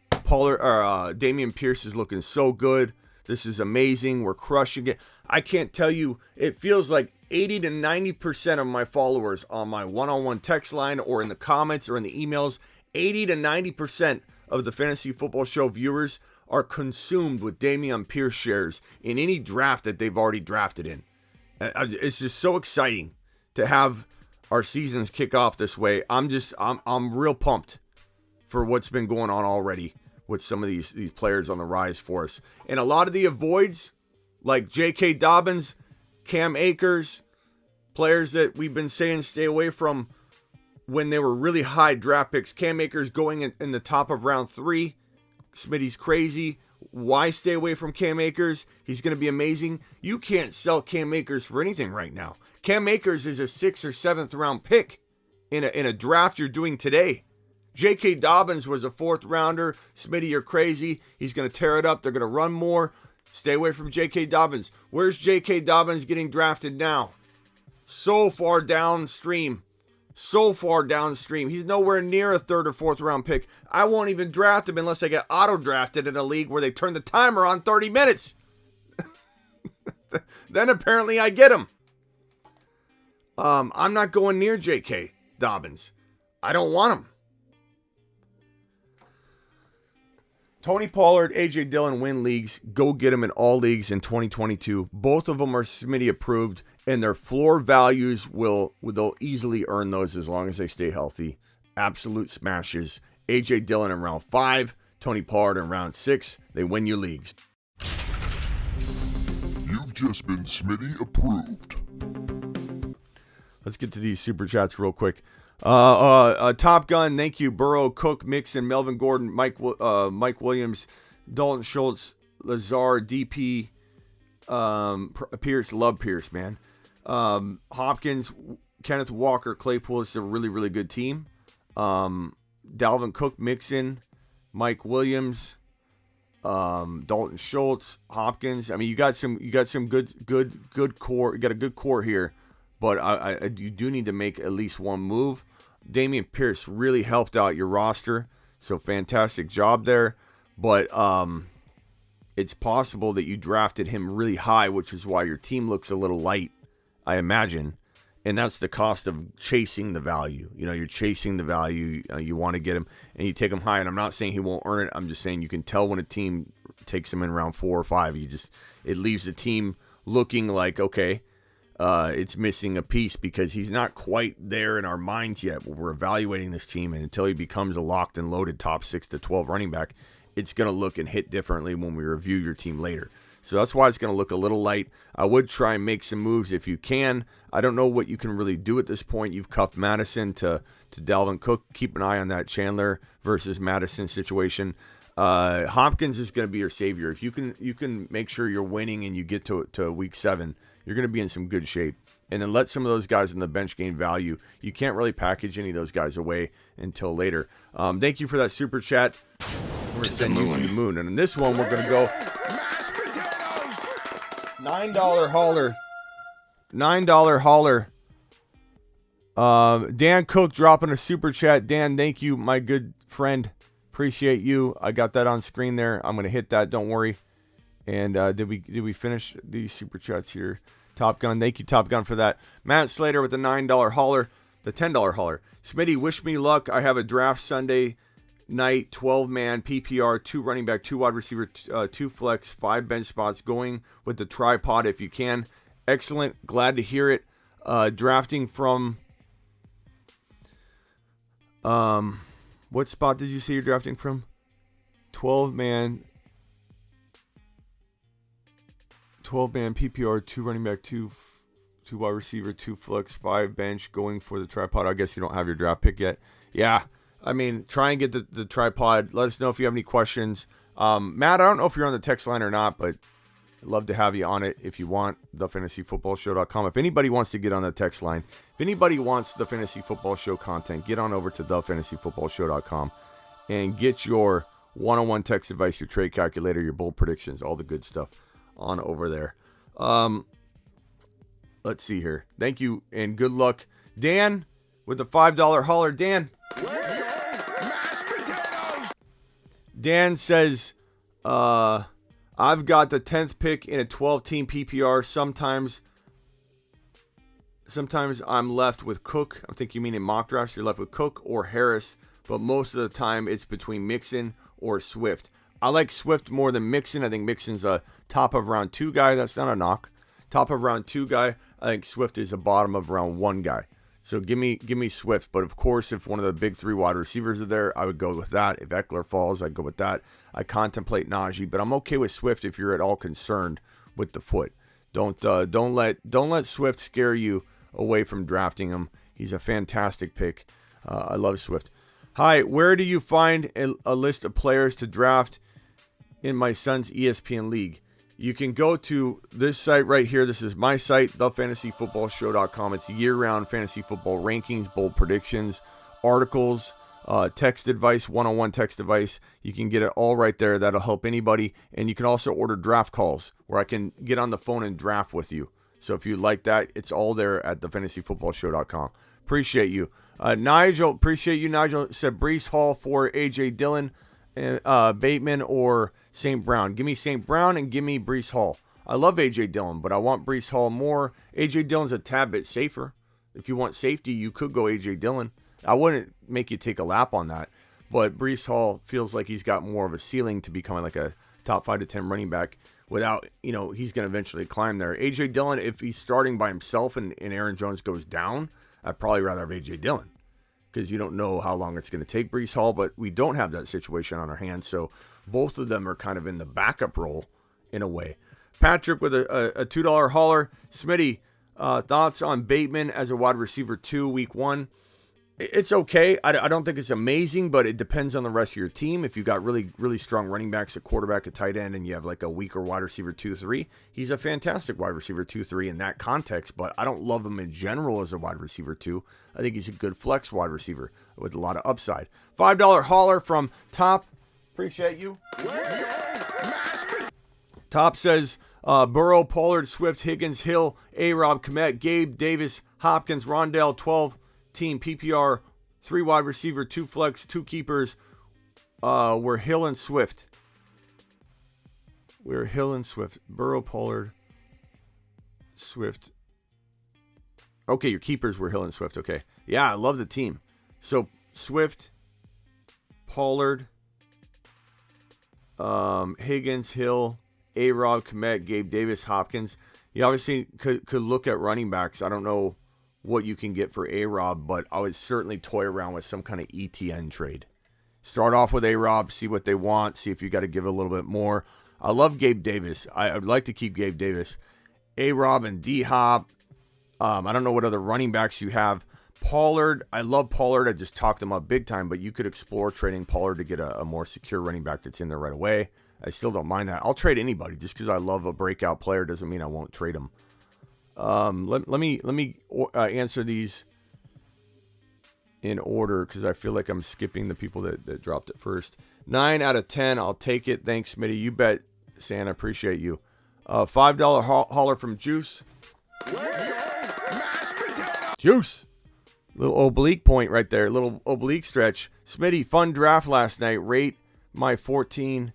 Pollard, Damian Pierce is looking so good. This is amazing. We're crushing it. I can't tell you. It feels like 80 to 90% of my followers on my one-on-one text line or in the comments or in the emails, 80 to 90% of the Fantasy Football Show viewers are consumed with Damian Pierce shares in any draft that they've already drafted in. It's just so exciting to have our seasons kick off this way. I'm real pumped for what's been going on already with some of these players on the rise for us. And a lot of the avoids, like J.K. Dobbins, Cam Akers, players that we've been saying stay away from when they were really high draft picks. Cam Akers going in the top of round 3. Smitty's crazy. Why stay away from Cam Akers? He's going to be amazing. You can't sell Cam Akers for anything right now. Cam Akers is a 6th or 7th round pick in a draft you're doing today. J.K. Dobbins was a 4th rounder. Smitty, you're crazy. He's going to tear it up. They're going to run more. Stay away from J.K. Dobbins. Where's J.K. Dobbins getting drafted now? So far downstream. He's nowhere near a 3rd or 4th round pick. I won't even draft him unless I get auto-drafted in a league where they turn the timer on 30 minutes. Then apparently I get him. I'm not going near J.K. Dobbins. I don't want him. Tony Pollard, A.J. Dillon win leagues. Go get them in all leagues in 2022. Both of them are Smitty approved, and their floor values they'll easily earn those as long as they stay healthy. Absolute smashes. A.J. Dillon in round 5, Tony Pollard in round 6. They win your leagues. You've just been Smitty approved. Let's get to these super chats real quick. Top Gun, thank you. Burrow, Cook, Mixon, Melvin Gordon, Mike Williams, Dalton Schultz, Lazar, DP, Pierce, love Pierce, man. Hopkins, Kenneth Walker, Claypool. It's a really, really good team. Dalvin Cook, Mixon, Mike Williams, Dalton Schultz, Hopkins. I mean, you got some good core. You got a good core here, but you do need to make at least one move. Damien Pierce really helped out your roster, so fantastic job there. But it's possible that you drafted him really high, which is why your team looks a little light, I imagine. And that's the cost of chasing the value. You know, you're chasing the value. You want to get him, and you take him high. And I'm not saying he won't earn it. I'm just saying you can tell when a team takes him in round 4 or 5. It leaves the team looking like, okay, it's missing a piece because he's not quite there in our minds yet. We're evaluating this team, and until he becomes a locked and loaded top 6 to 12 running back, it's going to look and hit differently when we review your team later. So that's why it's going to look a little light. I would try and make some moves if you can. I don't know what you can really do at this point. You've cuffed Madison to Dalvin Cook. Keep an eye on that Chandler versus Madison situation. Hopkins is going to be your savior. If you can make sure you're winning and you get to week 7, you're going to be in some good shape. And then let some of those guys in the bench gain value. You can't really package any of those guys away until later. Thank you for that super chat. We're going to send you to the moon. And in this one, we're going to go $9 hauler. $9 hauler. Dan Cook dropping a super chat. Dan, thank you, my good friend. Appreciate you. I got that on screen there. I'm going to hit that. Don't worry. And did we finish these super chats here? Top Gun. Thank you, Top Gun, for that. Matt Slater with the $9 hauler. The $10 hauler. Smitty, wish me luck. I have a draft Sunday night, 12-man PPR, 2 running back, 2 wide receiver, 2 flex, 5 bench spots, going with the tripod if you can. Excellent. Glad to hear it. Drafting from what spot did you say you're drafting from? 12-man PPR, 2 running back, 2 wide receiver, 2 flex, 5 bench, going for the tripod. I guess you don't have your draft pick yet. Yeah. I mean, try and get the tripod. Let us know if you have any questions. Matt, I don't know if you're on the text line or not, but I'd love to have you on it if you want. TheFantasyFootballShow.com. If anybody wants to get on the text line, if anybody wants the Fantasy Football Show content, get on over to TheFantasyFootballShow.com and get your one-on-one text advice, your trade calculator, your bold predictions, all the good stuff on over there. Let's see here. Thank you and good luck. Dan with the $5 hauler. Dan. Dan says, I've got the 10th pick in a 12-team PPR. Sometimes I'm left with Cook. I think you mean in mock drafts. You're left with Cook or Harris, but most of the time it's between Mixon or Swift. I like Swift more than Mixon. I think Mixon's a top of round 2 guy. That's not a knock. Top of round 2 guy. I think Swift is a bottom of round 1 guy. So give me Swift. But of course, if one of the big 3 wide receivers are there, I would go with that. If Eckler falls, I'd go with that. I contemplate Najee, but I'm okay with Swift if you're at all concerned with the foot. Don't let Swift scare you away from drafting him. He's a fantastic pick. I love Swift. Hi, where do you find a list of players to draft in my son's ESPN league? You can go to this site right here. This is my site, thefantasyfootballshow.com. It's year-round fantasy football rankings, bold predictions, articles, text advice, one-on-one text advice. You can get it all right there. That'll help anybody. And you can also order draft calls where I can get on the phone and draft with you. So if you like that, it's all there at thefantasyfootballshow.com. Appreciate you. Nigel, appreciate you. Nigel said Breece Hall for A.J. Dillon, Bateman, or St. Brown. Give me St. Brown and give me Breece Hall. I love A.J. Dillon, but I want Breece Hall more. A.J. Dillon's a tad bit safer. If you want safety, you could go A.J. Dillon. I wouldn't make you take a lap on that, but Breece Hall feels like he's got more of a ceiling to becoming like a top 5 to 10 running back without, he's going to eventually climb there. A.J. Dillon, if he's starting by himself and Aaron Jones goes down, I'd probably rather have A.J. Dillon because you don't know how long it's going to take Breece Hall, but we don't have that situation on our hands, so both of them are kind of in the backup role in a way. Patrick with a $2 hauler. Smitty, thoughts on Bateman as a wide receiver 2 week 1? It's okay. I don't think it's amazing, but it depends on the rest of your team. If you got really, really strong running backs, a quarterback, a tight end, and you have like a weaker wide receiver 2-3, he's a fantastic wide receiver 2-3 in that context, but I don't love him in general as a wide receiver 2. I think he's a good flex wide receiver with a lot of upside. $5 hauler from Top. Appreciate you. Top says Burrow, Pollard, Swift, Higgins, Hill, A-Rob, Kmet, Gabe, Davis, Hopkins, Rondell, 12-team PPR, 3 wide receiver, 2 flex, 2 keepers. We're Hill and Swift. Burrow, Pollard, Swift. Okay, your keepers were Hill and Swift. Okay. Yeah, I love the team. So Swift, Pollard, Higgins, Hill, A-Rob, Kmet, Gabe Davis, Hopkins. You obviously could look at running backs. I don't know what you can get for A-Rob, but I would certainly toy around with some kind of ETN trade. Start off with A-Rob, see what they want, see if you got to give a little bit more. I love Gabe Davis. I'd like to keep Gabe Davis. A-Rob and D-Hop. I don't know what other running backs you have. Pollard, I love Pollard. I just talked him up big time, but you could explore trading Pollard to get a more secure running back that's in there right away. I still don't mind that. I'll trade anybody just because I love a breakout player doesn't mean I won't trade him. Let me answer these in order because I feel like I'm skipping the people that dropped it first. 9 out of 10. I'll take it. Thanks, Smitty. You bet, Santa. Appreciate you. $5 hauler from Juice. Juice. Little oblique point right there. Little oblique stretch. Smitty, fun draft last night. Rate my 14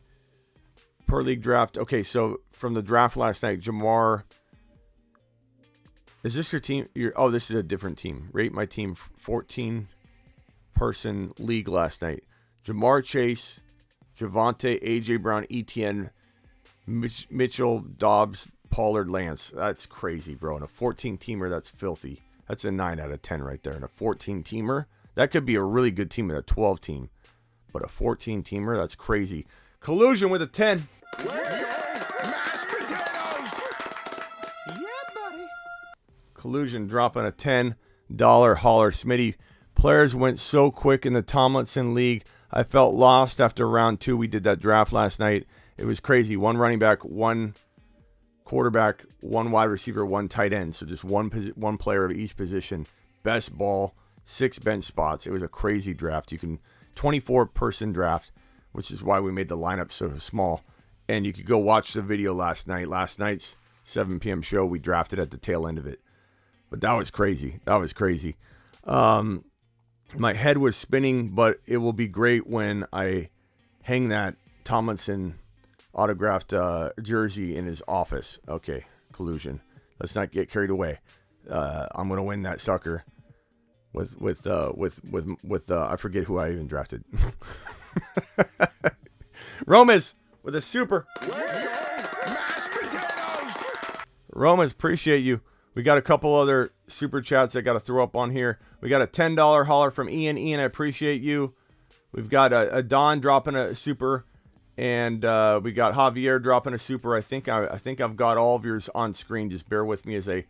per league draft. Okay, so from the draft last night, Jamar. Is this your team? This is a different team. Rate my team 14-person league last night. Jamar Chase, Javonte, A.J. Brown, ETN, Mitchell, Dobbs, Pollard, Lance. That's crazy, bro. And a 14-teamer, that's filthy. That's a 9 out of 10 right there. And a 14-teamer, that could be a really good team in a 12-team. But a 14-teamer, that's crazy. Collusion with a 10. Collusion dropping a $10 hauler. Smitty, players went so quick in the Tomlinson League. I felt lost after round 2. We did that draft last night. It was crazy. 1 running back, 1 quarterback, 1 wide receiver, 1 tight end. So just one player of each position. Best ball, 6 bench spots. It was a crazy draft. 24-person draft, which is why we made the lineup so small. And you could go watch the video last night. Last night's 7 p.m. show, we drafted at the tail end of it. But that was crazy. My head was spinning, but it will be great when I hang that Tomlinson autographed jersey in his office. Okay, collusion. Let's not get carried away. I'm gonna win that sucker with I forget who I even drafted. Romas with a super. Mashed potatoes. Romas, appreciate you. We got a couple other super chats I got to throw up on here. We got a $10 holler from Ian. Ian, I appreciate you. We've got a Don dropping a super, and we got Javier dropping a super. I think I've got all of yours on screen. Just bear with me as I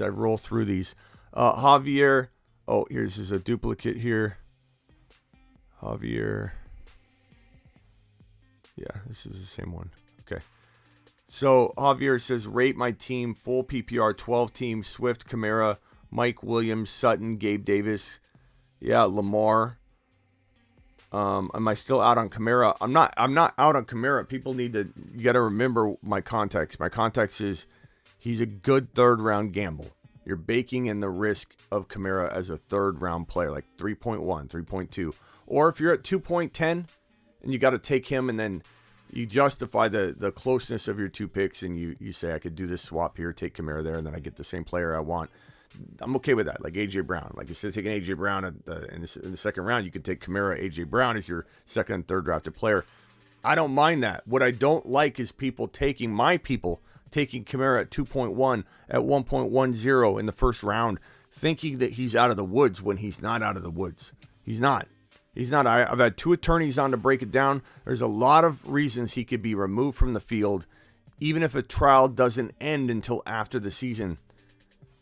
roll through these. Javier. Oh, here's a duplicate here. Javier. Yeah, this is the same one. Okay. So Javier says, rate my team, full PPR, 12 team, Swift, Kamara, Mike Williams, Sutton, Gabe Davis. Yeah, Lamar. Am I still out on Kamara? I'm not out on Kamara. You got to remember my context. My context is he's a good 3rd round gamble. You're baking in the risk of Kamara as a 3rd round player, like 3.1, 3.2. Or if you're at 2.10 and you got to take him, and then you justify the closeness of your 2 picks, and you say, I could do this swap here, take Kamara there, and then I get the same player I want. I'm okay with that. Like A.J. Brown. Like instead of taking A.J. Brown in the 2nd round, you could take Kamara, A.J. Brown as your 2nd and 3rd drafted player. I don't mind that. What I don't like is people taking Kamara at 2.1, at 1.10 in the 1st round, thinking that he's out of the woods when he's not out of the woods. He's not. I've had 2 attorneys on to break it down. There's a lot of reasons he could be removed from the field, even if a trial doesn't end until after the season,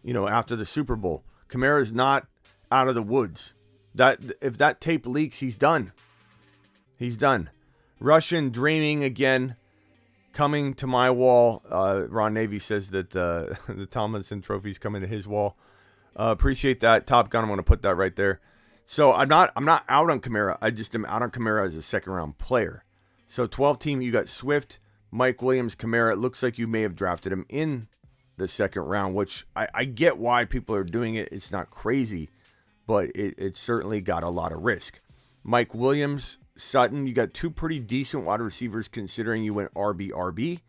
after the Super Bowl. Kamara is not out of the woods. If that tape leaks, he's done. Russian dreaming again, coming to my wall. Ron Navy says that the Tomlinson trophy's coming to his wall. Appreciate that. Top Gun, I'm going to put that right there. So I'm not out on Kamara. I just am out on Kamara as a 2nd round player. So 12 team, you got Swift, Mike Williams, Kamara. It looks like you may have drafted him in the 2nd round, which I get why people are doing it. It's not crazy, but it certainly got a lot of risk. Mike Williams, Sutton, you got 2 pretty decent wide receivers considering you went RB.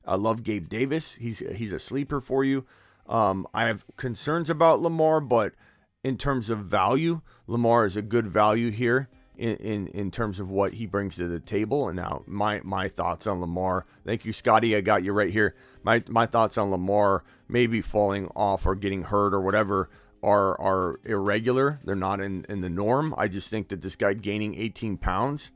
I love Gabe Davis. He's a sleeper for you. I have concerns about Lamar, but in terms of value, Lamar is a good value here in terms of what he brings to the table. And now my thoughts on Lamar. Thank you, Scotty. I got you right here. My thoughts on Lamar maybe falling off or getting hurt or whatever are irregular. They're not in the norm. I just think that this guy gaining 18 pounds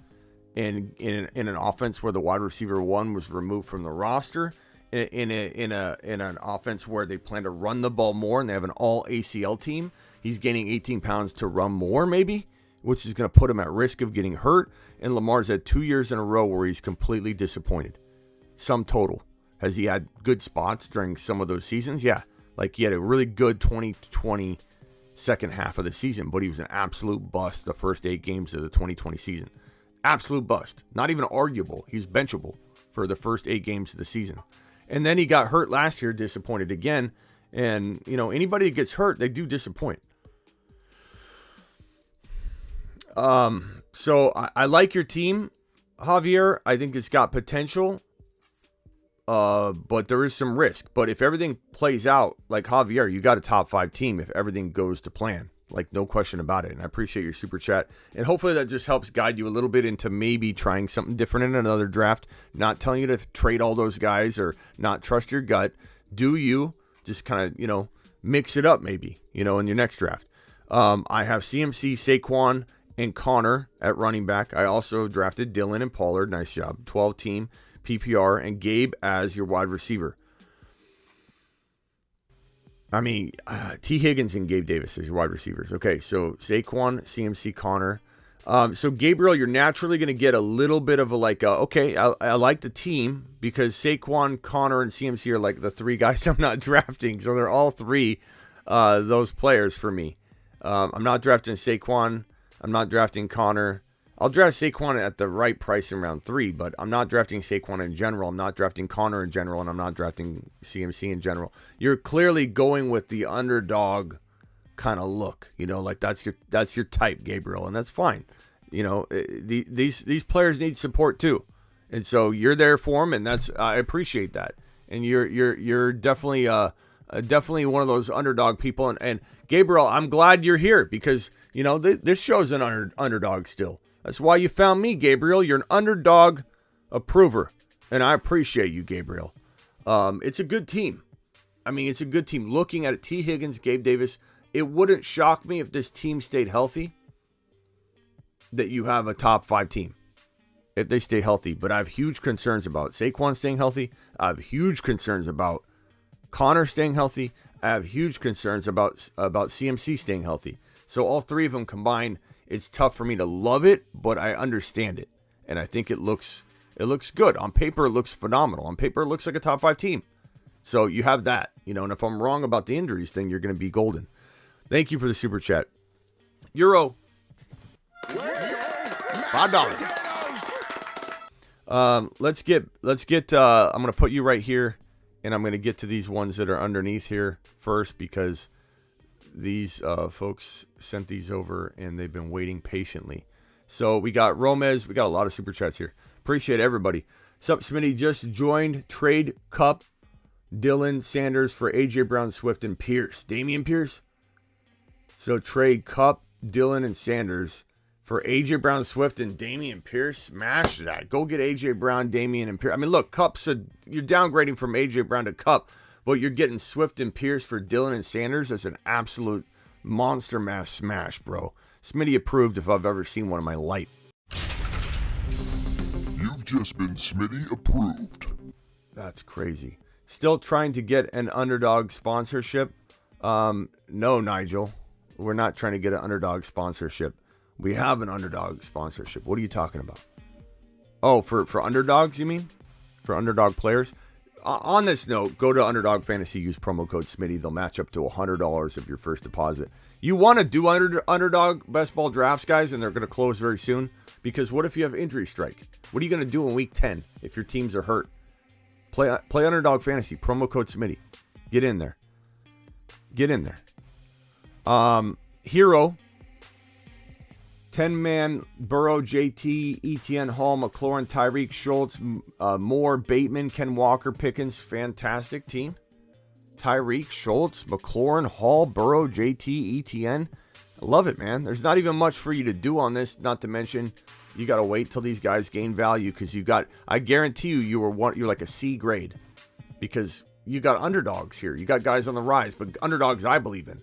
in an offense where the wide receiver 1 was removed from the roster, in an offense where they plan to run the ball more and they have an all ACL team, he's gaining 18 pounds to run more maybe, which is going to put him at risk of getting hurt. And Lamar's had 2 years in a row where he's completely disappointed. Sum total. Has he had good spots during some of those seasons? Yeah. Like he had a really good 2020 second half of the season, but he was an absolute bust the first 8 games of the 2020 season. Absolute bust. Not even arguable. He's benchable for the first 8 games of the season. And then he got hurt last year, disappointed again. And, anybody that gets hurt, they do disappoint. So I like your team, Javier. I think it's got potential. But there is some risk. But if everything plays out like Javier, you got a top 5 team if everything goes to plan. Like, no question about it. And I appreciate your super chat. And hopefully that just helps guide you a little bit into maybe trying something different in another draft. Not telling you to trade all those guys or not trust your gut. Do you just kind of, mix it up maybe, in your next draft. I have CMC, Saquon, and Connor at running back. I also drafted Dillon and Pollard. Nice job. 12 team. PPR, and Gabe as your wide receiver. I mean, T. Higgins and Gabe Davis as your wide receivers. Okay, so Saquon, CMC, Connor. So Gabriel, you're naturally going to get a little bit of okay, I like the team because Saquon, Connor, and CMC are like the three guys I'm not drafting. So they're all three those players for me. I'm not drafting Saquon. I'm not drafting Connor. I'll draft Saquon at the right price in round 3, but I'm not drafting Saquon in general. I'm not drafting Connor in general, and I'm not drafting CMC in general. You're clearly going with the underdog kind of look, like that's your type, Gabriel, and that's fine. These players need support too, and so you're there for them, and I appreciate that. And you're definitely definitely one of those underdog people. And Gabriel, I'm glad you're here because this show's an underdog still. That's why you found me, Gabriel. You're an underdog approver, and I appreciate you, Gabriel. It's a good team. I mean, it's a good team. Looking at it, T. Higgins, Gabe Davis, it wouldn't shock me if this team stayed healthy that you have a top 5 team if they stay healthy. But I have huge concerns about Saquon staying healthy. I have huge concerns about Connor staying healthy. I have huge concerns about CMC staying healthy. So all three of them combined, it's tough for me to love it, but I understand it. And I think it looks good. On paper, it looks phenomenal. On paper, it looks like a top 5 team. So you have that, and if I'm wrong about the injuries thing, you're going to be golden. Thank you for the super chat. Euro. $5. Let's get I'm going to put you right here, and I'm going to get to these ones that are underneath here first because these folks sent these over and they've been waiting patiently. So we got Romez. We got a lot of super chats here. Appreciate everybody. Sup, Smitty just joined. Trade Cup, Dillon, Sanders for AJ Brown, Swift, and Pierce. Damian Pierce. So trade Cup, Dillon, and Sanders for AJ Brown, Swift, and Damien Pierce. Smash that. Go get AJ Brown, Damien, and Pierce. I mean, look, you're downgrading from AJ Brown to Cup, but you're getting Swift and Pierce for Dillon and Sanders. That's an absolute monster mash smash, bro. Smitty approved if I've ever seen one in my life. You've just been Smitty approved. That's crazy. Still trying to get an underdog sponsorship? No, Nigel. We're not trying to get an underdog sponsorship. We have an underdog sponsorship. What are you talking about? Oh, for underdogs, you mean? For underdog players? On this note, go to Underdog Fantasy, use promo code Smitty. They'll match up to $100 of your first deposit. You want to do underdog best ball drafts, guys, and they're going to close very soon. Because what if you have injury strike? What are you going to do in week 10 if your teams are hurt? Play Underdog Fantasy, promo code Smitty. Get in there. Hero, 10-man, Burrow, JT, ETN, Hall, McLaurin, Tyreek, Schultz, Moore, Bateman, Ken Walker, Pickens. Fantastic team. Tyreek, Schultz, McLaurin, Hall, Burrow, JT, ETN. I love it, man. There's not even much for you to do on this, not to mention you got to wait till these guys gain value because I guarantee you're like a C grade because you got underdogs here. You got guys on the rise, but underdogs I believe in.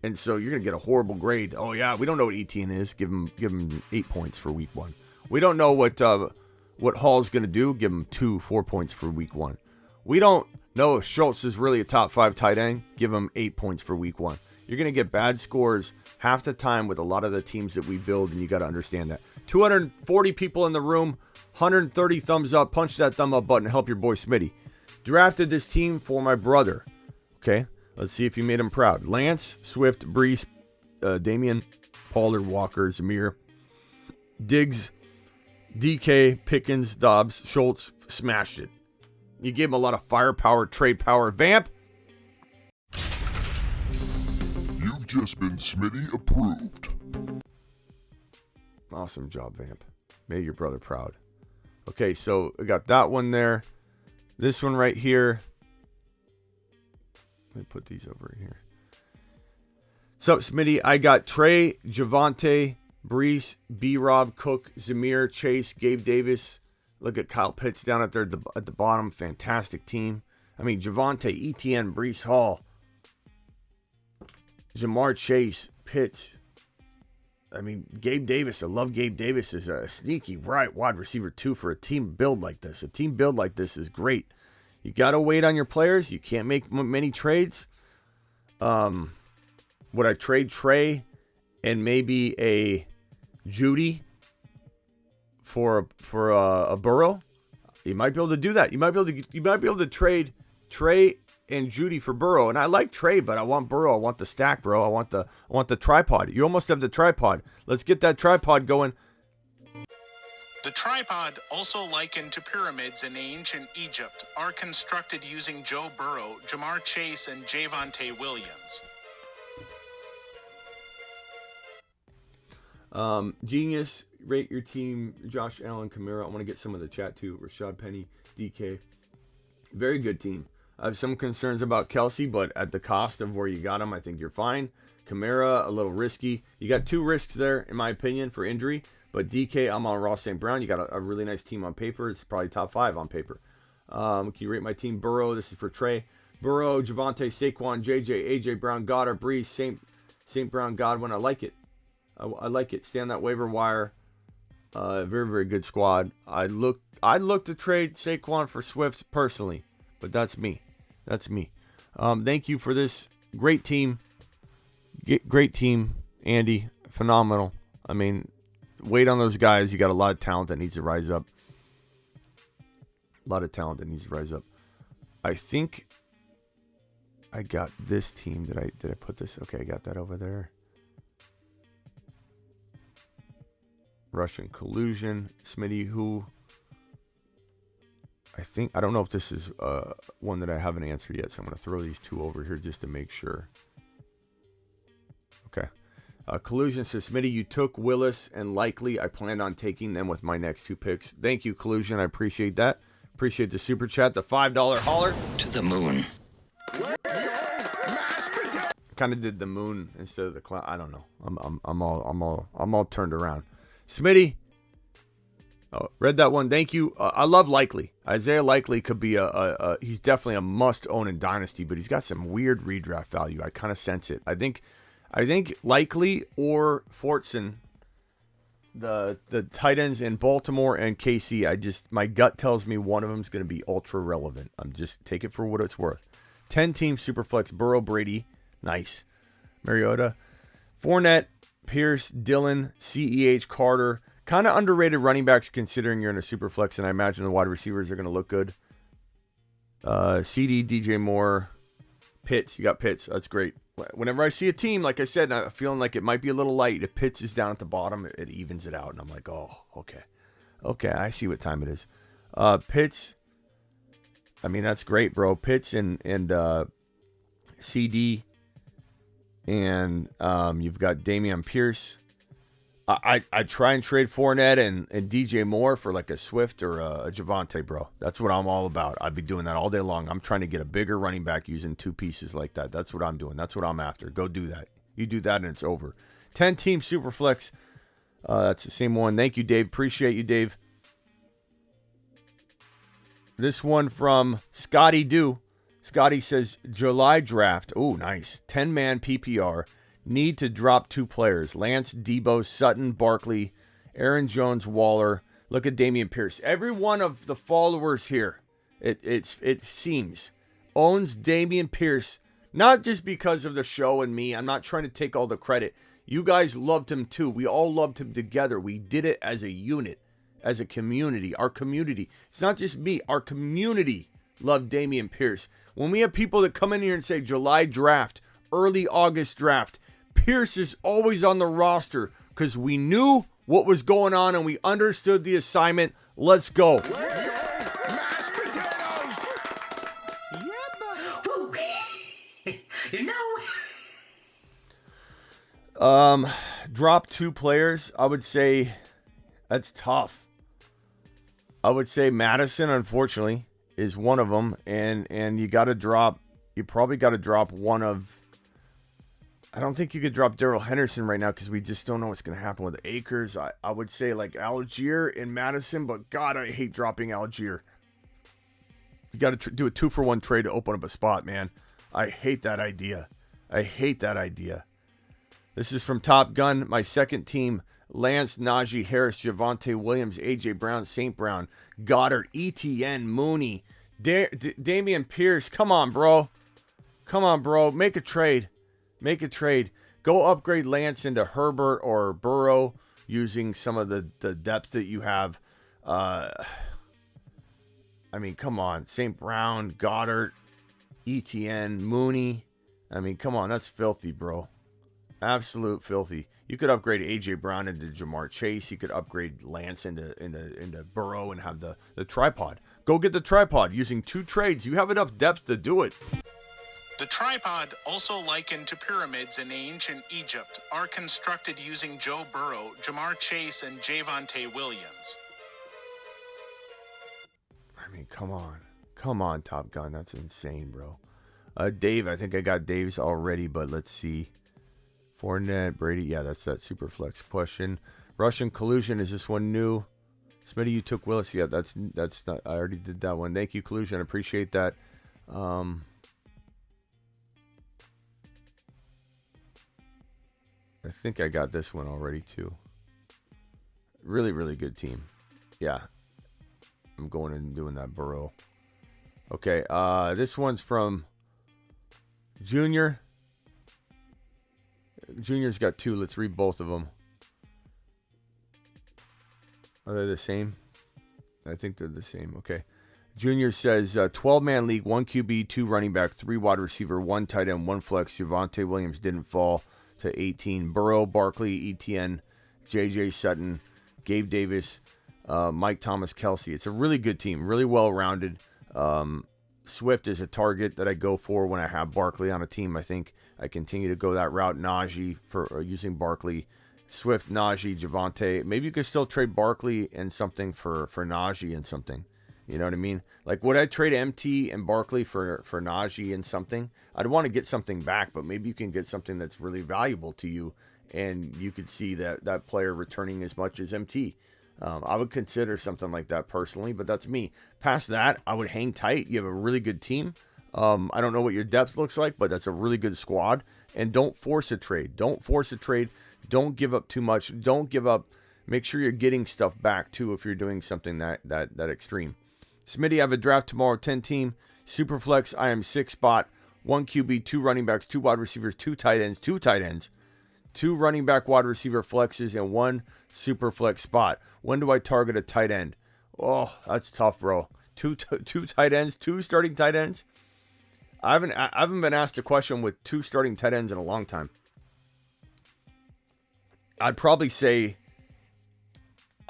And so you're going to get a horrible grade. Oh, yeah, we don't know what ETN is. Give him 8 points for week 1. We don't know what Hall's going to do. Give him 4 points for week 1. We don't know if Schultz is really a top 5 tight end. Give him 8 points for week 1. You're going to get bad scores half the time with a lot of the teams that we build, and you got to understand that. 240 people in the room, 130 thumbs up. Punch that thumb up button. Help your boy Smitty. Drafted this team for my brother. Okay. Let's see if you made him proud. Lance, Swift, Brees, Damian, Pollard, Walker, Zamir, Diggs, DK, Pickens, Dobbs, Schultz. Smashed it. You gave him a lot of firepower, trade power. Vamp. You've just been Smitty approved. Awesome job, Vamp. Made your brother proud. Okay, so I got that one there. This one right here. Let me put these over here. Sup, Smitty? I got Trey, Javonte, Brees, B-Rob, Cook, Zamir, Chase, Gabe Davis. Look at Kyle Pitts down at the bottom. Fantastic team. I mean, Javonte, ETN, Brees Hall, Jamar Chase, Pitts. I mean, Gabe Davis. I love Gabe Davis as a sneaky right wide receiver 2 for a team build like this. A team build like this is great. You got to wait on your players. You can't make many trades. Would I trade Trey and maybe a Judy for a Burrow, you might be able to do that. You might be able to trade Trey and Judy for Burrow. And I like Trey, but I want Burrow. I want the stack, bro. I want the tripod. You almost have the tripod. Let's get that tripod going. The tripod, also likened to pyramids in ancient Egypt, are constructed using Joe Burrow, Jamar Chase, and Javonte Williams. Genius, rate your team. Josh Allen, Kamara. I want to get some of the chat too. Rashad Penny, DK. Very good team. I have some concerns about Kelsey, but at the cost of where you got him, I think you're fine. Kamara, a little risky. You got 2 risks there, in my opinion, for injury. But DK, I'm on Ross St. Brown. You got a really nice team on paper. It's probably top 5 on paper. Can you rate my team? Burrow, this is for Trey. Burrow, Javonte, Saquon, JJ, AJ Brown, Goddard, Breeze, St. Brown, Godwin. I like it. I like it. Stay on that waiver wire. Very, very good squad. I'd look to trade Saquon for Swift personally, but that's me. Thank you for this great team. Great team, Andy. Phenomenal. I mean, wait on those guys. You got a lot of talent that needs to rise up. I think I got this team. Did I put this? Okay, I got that over there. Russian collusion. Smitty, who I don't know if this is one that I haven't answered yet, so I'm going to throw these 2 over here just to make sure. Okay. Collusion says, Smitty, you took Willis and Likely. I planned on taking them with my next 2 picks. Thank you, Collusion. I appreciate that. Appreciate the super chat, the $5 holler. To the moon. Kind of did the moon instead of the cloud. I don't know. I'm all turned around. Smitty. Oh, read that one. Thank you. I love Likely. Isaiah Likely could be he's definitely a must own in Dynasty, but he's got some weird redraft value. I kind of sense it. I think Likely or Fortson, the tight ends in Baltimore and KC, my gut tells me one of them is going to be ultra relevant. I'm just take it for what it's worth. 10-team Superflex, Burrow, Brady, nice. Mariota, Fournette, Pierce, Dillon, CEH, Carter. Kind of underrated running backs considering you're in a Superflex, and I imagine the wide receivers are going to look good. CD, DJ Moore, Pitts. You got Pitts. That's great. Whenever I see a team, like I said, I'm feeling like it might be a little light. If Pitts is down at the bottom, it evens it out. And I'm like, oh, okay. Okay, I see what time it is. Pitts. I mean, that's great, bro. Pitts and CD. And you've got Damian Pierce. I try and trade Fournette and DJ Moore for like a Swift or a Javonte, bro. That's what I'm all about. I'd be doing that all day long. I'm trying to get a bigger running back using 2 pieces like that. That's what I'm doing. That's what I'm after. Go do that. You do that and it's over. 10-team Superflex. That's the same one. Thank you, Dave. Appreciate you, Dave. This one from Scotty Do. Scotty says, July draft. Oh, nice. 10-man PPR. Need to drop 2 players. Lance, Debo, Sutton, Barkley, Aaron Jones, Waller. Look at Damian Pierce. Every one of the followers here, it seems, owns Damian Pierce. Not just because of the show and me. I'm not trying to take all the credit. You guys loved him too. We all loved him together. We did it as a unit, as a community. Our community. It's not just me. Our community loved Damian Pierce. When we have people that come in here and say July draft, early August draft, Pierce is always on the roster because we knew what was going on and we understood the assignment. Let's go. Let's go. Mashed potatoes. Yeah, you know. Drop 2 players. I would say that's tough. I would say Madison, unfortunately, is one of them, and you got to drop. You probably got to drop one of. I don't think you could drop Darrell Henderson right now because we just don't know what's going to happen with Akers. I would say like Algier and Madison, but God, I hate dropping Algier. You got to do a 2-for-1 trade to open up a spot, man. I hate that idea. This is from Top Gun. My second team: Lance, Najee Harris, Javonte Williams, AJ Brown, St. Brown, Goddard, ETN, Mooney, Damian Pierce. Come on, bro. Make a trade. Go upgrade Lance into Herbert or Burrow. using some of the depth that you have. I mean, come on. St. Brown, Goddard, ETN, Mooney. I mean, come on. That's filthy, bro. Absolute filthy. You could upgrade A.J. Brown into Jamar Chase. You could upgrade Lance into Burrow and have the tripod. Go get the tripod using 2 trades. You have enough depth to do it. The tripod, also likened to pyramids in ancient Egypt, are constructed using Joe Burrow, Jamar Chase, and Javonte Williams. I mean, come on. Come on, Top Gun. That's insane, bro. Dave, I think I got Dave's already, but let's see. Fournette, Brady. Yeah, that's that super flex question. Russian collusion. Is this one new? Smitty, you took Willis. Yeah, that's not. I already did that one. Thank you, collusion. I appreciate that. I think I got this one already too. Really, really good team. Yeah. I'm going and doing that Burrow. Okay, this one's from Junior. Junior's got 2. Let's read both of them. Are they the same? I think they're the same. Okay. Junior says, 12-man league, 1 QB, 2 running back, 3 wide receiver, 1 tight end, 1 flex. Javonte Williams didn't fall to 18. Burrow, Barkley, ETN, JJ Sutton, Gabe Davis, Mike Thomas, Kelsey. It's a really good team, really well-rounded. Swift is a target that I go for when I have Barkley on a team. I think I continue to go that route. Najee for using Barkley. Swift, Najee, Javonte. Maybe you could still trade Barkley and something for Najee and something. You know what I mean? Like, would I trade MT and Barkley for Najee and something? I'd want to get something back, but maybe you can get something that's really valuable to you, and you could see that player returning as much as MT. I would consider something like that personally, but that's me. Past that, I would hang tight. You have a really good team. I don't know what your depth looks like, but that's a really good squad. And don't force a trade. Don't force a trade. Don't give up too much. Don't give up. Make sure you're getting stuff back, too, if you're doing something that extreme. Smitty, I have a draft tomorrow, 10-team. Superflex, I am 6 spot. 1 QB, 2 running backs, 2 wide receivers, 2 tight ends, 2 running back wide receiver flexes, and 1 super flex spot. When do I target a tight end? Oh, that's tough, bro. Two tight ends, 2 starting tight ends. I haven't been asked a question with 2 starting tight ends in a long time. I'd probably say,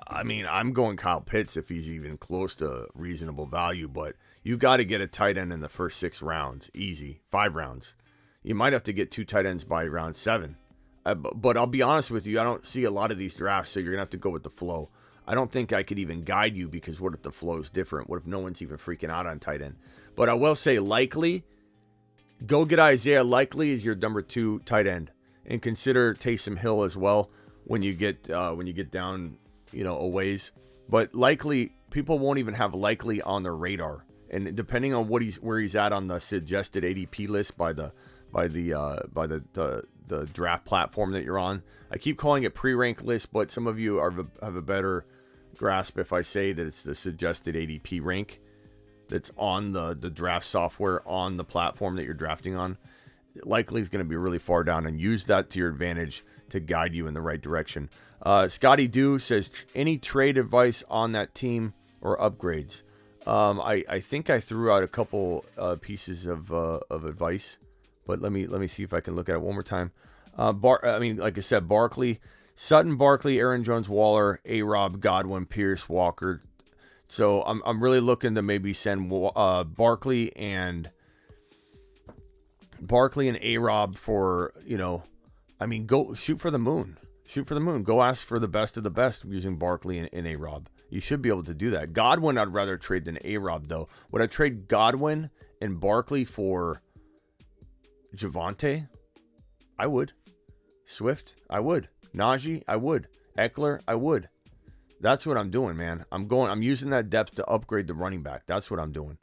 I mean, I'm going Kyle Pitts if he's even close to reasonable value, but you got to get a tight end in the first 6 rounds. Easy. 5 rounds. You might have to get 2 tight ends by round 7. But I'll be honest with you, I don't see a lot of these drafts, so you're going to have to go with the flow. I don't think I could even guide you, because what if the flow is different? What if no one's even freaking out on tight end? But I will say, likely, go get Isaiah Likely as your number 2 tight end, and consider Taysom Hill as well when you get down, a ways. But Likely, people won't even have Likely on their radar, and depending on where he's at on the suggested ADP list by the draft platform that you're on. I keep calling it pre-rank list, but some of you have a better grasp if I say that it's the suggested ADP rank that's on the draft software on the platform that you're drafting on. Likely is going to be really far down, and use that to your advantage to guide you in the right direction. Scotty Dew says, any trade advice on that team or upgrades? I think I threw out a couple pieces of advice, but let me see if I can look at it one more time. Like I said, Barkley, Sutton, Barkley, Aaron Jones, Waller, A-Rob, Godwin, Pierce, Walker. So I'm really looking to maybe send Barkley and A-Rob for, go shoot for the moon. Shoot for the moon. Go ask for the best of the best using Barkley and A-Rob. You should be able to do that. Godwin, I'd rather trade than A-Rob, though. Would I trade Godwin and Barkley for Javonte? I would. Swift? I would. Najee? I would. Eckler? I would. That's what I'm doing, man. I'm using that depth to upgrade the running back. That's what I'm doing.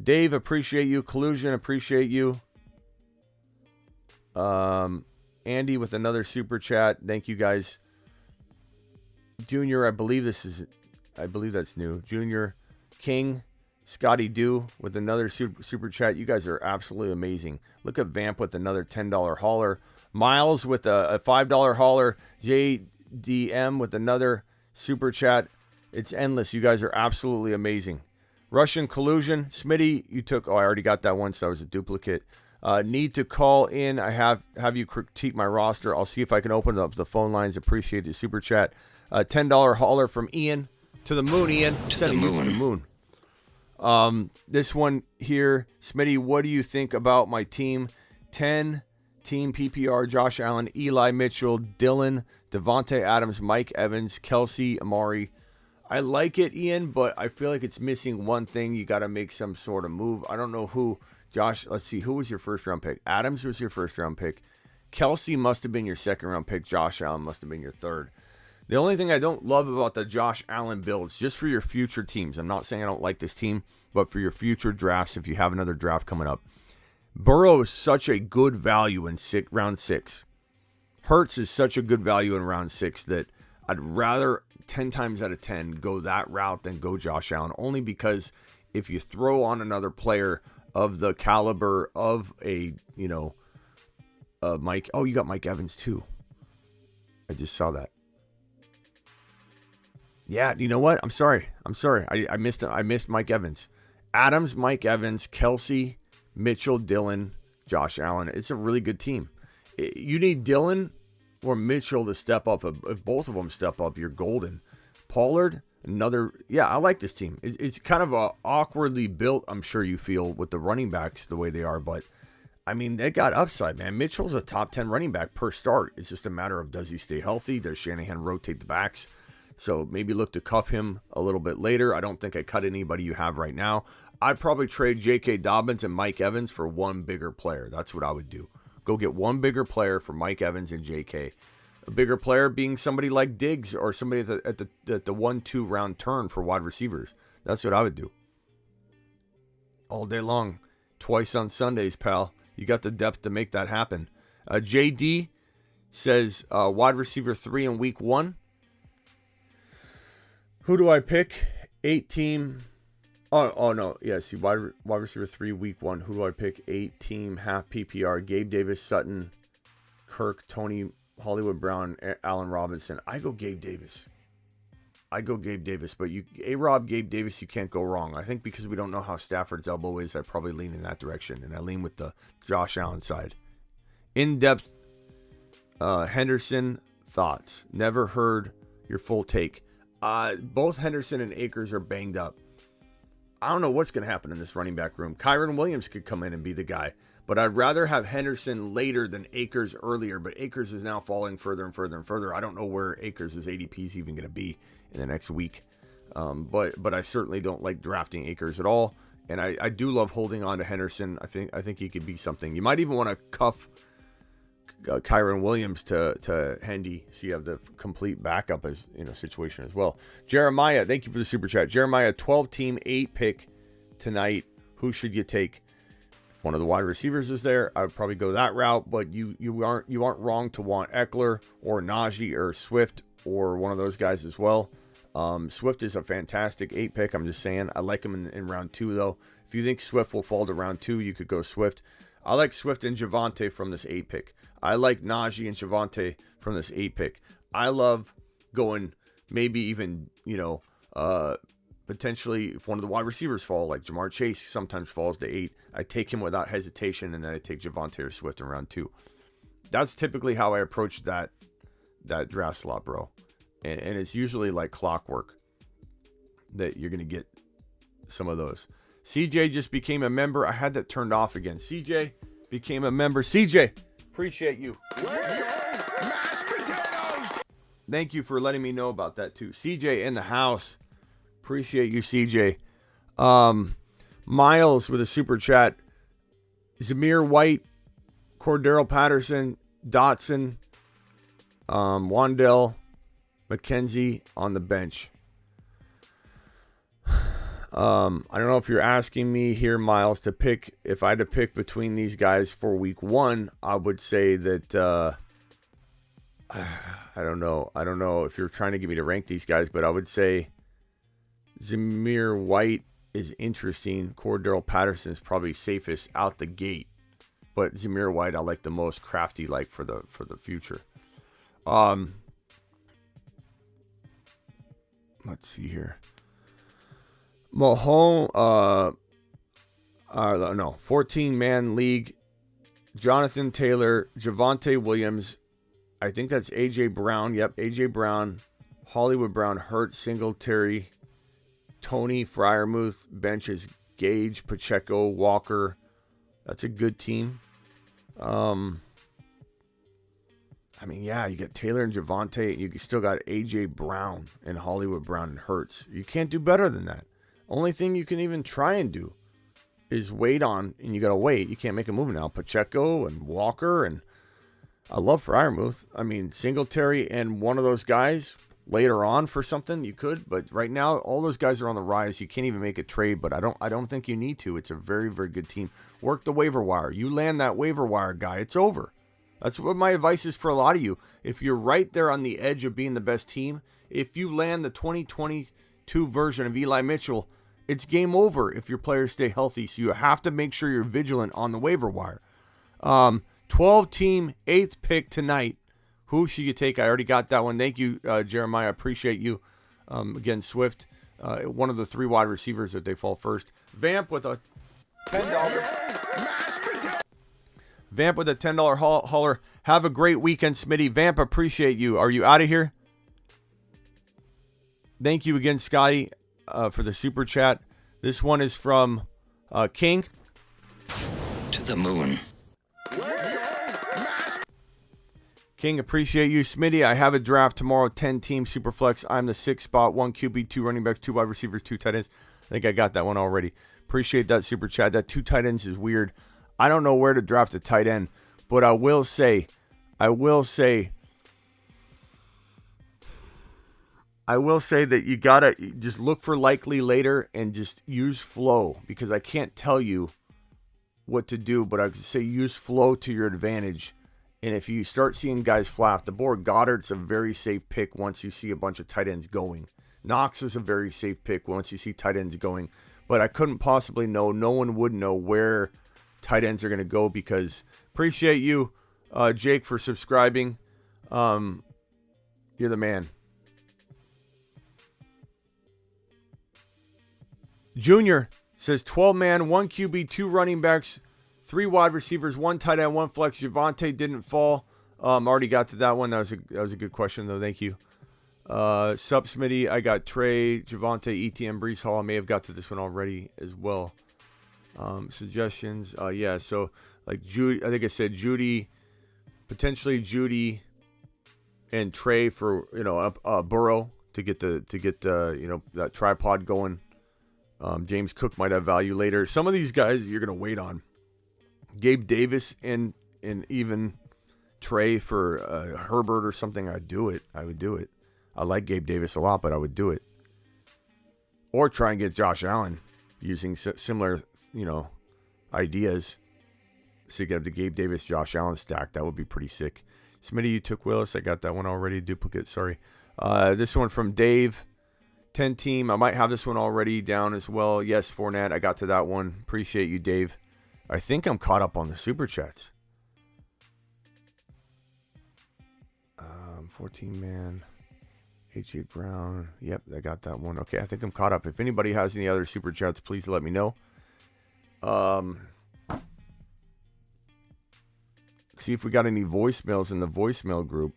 Dave, appreciate you. Collusion, appreciate you. Andy with another super chat. Thank you, guys. Junior, I believe that's new. Junior, King, Scotty Dew with another super chat. You guys are absolutely amazing. Look at Vamp with another $10 hauler. Miles with a $5 hauler. JDM with another super chat. It's endless. You guys are absolutely amazing. Russian Collusion. Smitty, you took... Oh, I already got that one, so that was a duplicate. Need to call in. I have you critique my roster. I'll see if I can open up the phone lines. Appreciate the super chat. $10 hauler from Ian. To the moon, Ian. To the moon. To the moon. This one here. Smitty, what do you think about my team? 10 team PPR, Josh Allen, Eli Mitchell, Dillon, Devontae Adams, Mike Evans, Kelsey, Amari. I like it, Ian, but I feel like it's missing one thing. You got to make some sort of move. I don't know who. Josh, let's see. Who was your first round pick? Adams was your first round pick. Kelsey must have been your second round pick. Josh Allen must have been your third. The only thing I don't love about the Josh Allen builds, just for your future teams, I'm not saying I don't like this team, but for your future drafts, if you have another draft coming up, Burrow is such a good value in round 6. Hurts is such a good value in round 6 that I'd rather 10 times out of 10 go that route than go Josh Allen, only because if you throw on another player of the caliber of a, Mike. Oh, you got Mike Evans too. I just saw that. Yeah, you know what? I'm sorry. I missed Mike Evans. Adams, Mike Evans, Kelsey, Mitchell, Dillon, Josh Allen. It's a really good team. You need Dillon or Mitchell to step up. If both of them step up, you're golden. Pollard, another. Yeah, I like this team. It's kind of a awkwardly built, I'm sure you feel, with the running backs the way they are. But, I mean, they got upside, man. Mitchell's a top 10 running back per start. It's just a matter of, does he stay healthy? Does Shanahan rotate the backs? So maybe look to cuff him a little bit later. I don't think I cut anybody you have right now. I'd probably trade J.K. Dobbins and Mike Evans for one bigger player. That's what I would do. Go get one bigger player for Mike Evans and J.K. A bigger player being somebody like Diggs or somebody at the 1-2 round turn for wide receivers. That's what I would do. All day long. Twice on Sundays, pal. You got the depth to make that happen. JD says wide receiver 3 in week 1. Who do I pick? 8 team. Oh no. Yeah, see, wide receiver 3, week 1. Who do I pick? 8 team, half PPR. Gabe Davis, Sutton, Kirk, Tony, Hollywood Brown, Allen Robinson. I go Gabe Davis. But A-Rob, Gabe Davis, you can't go wrong. I think because we don't know how Stafford's elbow is, I probably lean in that direction. And I lean with the Josh Allen side. In-depth Henderson thoughts. Never heard your full take. Both Henderson and Akers are banged up. I don't know what's going to happen in this running back room. Kyron Williams could come in and be the guy, but I'd rather have Henderson later than Akers earlier, but Akers is now falling further and further and further. I don't know where Akers' ADP is even going to be in the next week, but I certainly don't like drafting Akers at all, and I do love holding on to Henderson. I think he could be something. You might even want to cuff Kyron Williams to Hendy, so you have the complete backup as situation as well. Jeremiah, thank you for the super chat. Jeremiah, 12 team, 8 pick tonight. Who should you take? If one of the wide receivers is there, I would probably go that route. But you aren't wrong to want Eckler or Najee or Swift or one of those guys as well. Swift is a fantastic 8 pick. I'm just saying, I like him in round 2 though. If you think Swift will fall to round 2, you could go Swift. I like Swift and Javonte from this 8 pick. I like Najee and Javonte from this 8 pick. I love going maybe even, potentially if one of the wide receivers fall, like Jamar Chase sometimes falls to 8, I take him without hesitation, and then I take Javonte or Swift in round 2. That's typically how I approach that draft slot, bro. And it's usually like clockwork that you're going to get some of those. CJ just became a member. I had that turned off again. CJ became a member. CJ, appreciate you. Let's go, mashed potatoes. Thank you for letting me know about that too. CJ in the house. Appreciate you, CJ. Miles with a super chat. Zamir White, Cordero Patterson, Dotson, Wandell, McKenzie on the bench. I don't know if you're asking me here, Miles, to pick. If I had to pick between these guys for week 1, I would say that I don't know if you're trying to get me to rank these guys, but I would say Zamir White is interesting. Cordero Patterson is probably safest out the gate, but Zamir White I like the most, crafty like for the future. Let's see here. 14-man league. Jonathan Taylor, Javonte Williams. I think that's A.J. Brown. Yep, A.J. Brown, Hollywood Brown, Hurt, Singletary, Tony Freiermuth. Benches Gage, Pacheco, Walker. That's a good team. You got Taylor and Javonte. You still got A.J. Brown and Hollywood Brown and Hurts. You can't do better than that. Only thing you can even try and do is wait on, and you got to wait. You can't make a move now. Pacheco and Walker, and I love Freiermuth. Singletary and one of those guys later on for something you could, but right now all those guys are on the rise. You can't even make a trade, but I don't think you need to. It's a very, very good team. Work the waiver wire. You land that waiver wire guy, it's over. That's what my advice is for a lot of you. If you're right there on the edge of being the best team, if you land the 2022 version of Eli Mitchell, it's game over if your players stay healthy. So you have to make sure you're vigilant on the waiver wire. 12-team, 8th pick tonight. Who should you take? I already got that one. Thank you, Jeremiah. I appreciate you. Again, Swift, one of the 3 wide receivers if they fall first. Vamp with a $10 hauler. Have a great weekend, Smitty. Vamp, appreciate you. Are you out of here? Thank you again, Scotty, for the super chat. This one is from King. To the moon. King, appreciate you. Smitty, I have a draft tomorrow, 10-team Superflex. I'm the 6th spot, 1 QB, 2 running backs, 2 wide receivers, 2 tight ends. I think I got that one already. Appreciate that super chat. That 2 tight ends is weird. I don't know where to draft a tight end, but I will say that you got to just look for likely later and just use flow, because I can't tell you what to do, but I could say use flow to your advantage. And if you start seeing guys fly off the board, Goddard's a very safe pick once you see a bunch of tight ends going. Knox is a very safe pick once you see tight ends going. But I couldn't possibly know, no one would know where tight ends are going to go, because appreciate you, Jake, for subscribing. You're the man. Junior says 12-man, 1 QB, 2 running backs, 3 wide receivers, 1 tight end, 1 flex. Javonte didn't fall. Already got to that one. That was a good question, though. Thank you. Sup, Smitty. I got Trey, Javonte, ETN, Brees Hall. I may have got to this one already as well. Suggestions. Yeah, so like Judy, I think I said Judy, potentially Judy and Trey for, Burrow to get that tripod going. James Cook might have value later. Some of these guys you're going to wait on. Gabe Davis and even Trey for Herbert or something, I would do it. I like Gabe Davis a lot, but I would do it. Or try and get Josh Allen using similar, ideas. So you get the Gabe Davis, Josh Allen stack. That would be pretty sick. Smitty, you took Willis. I got that one already. Duplicate, sorry. This one from Dave. 10 team. I might have this one already down as well. Yes, Fournette. I got to that one. Appreciate you, Dave. I think I'm caught up on the super chats. 14-man. H.A. Brown. Yep, I got that one. Okay, I think I'm caught up. If anybody has any other super chats, please let me know. See if we got any voicemails in the voicemail group.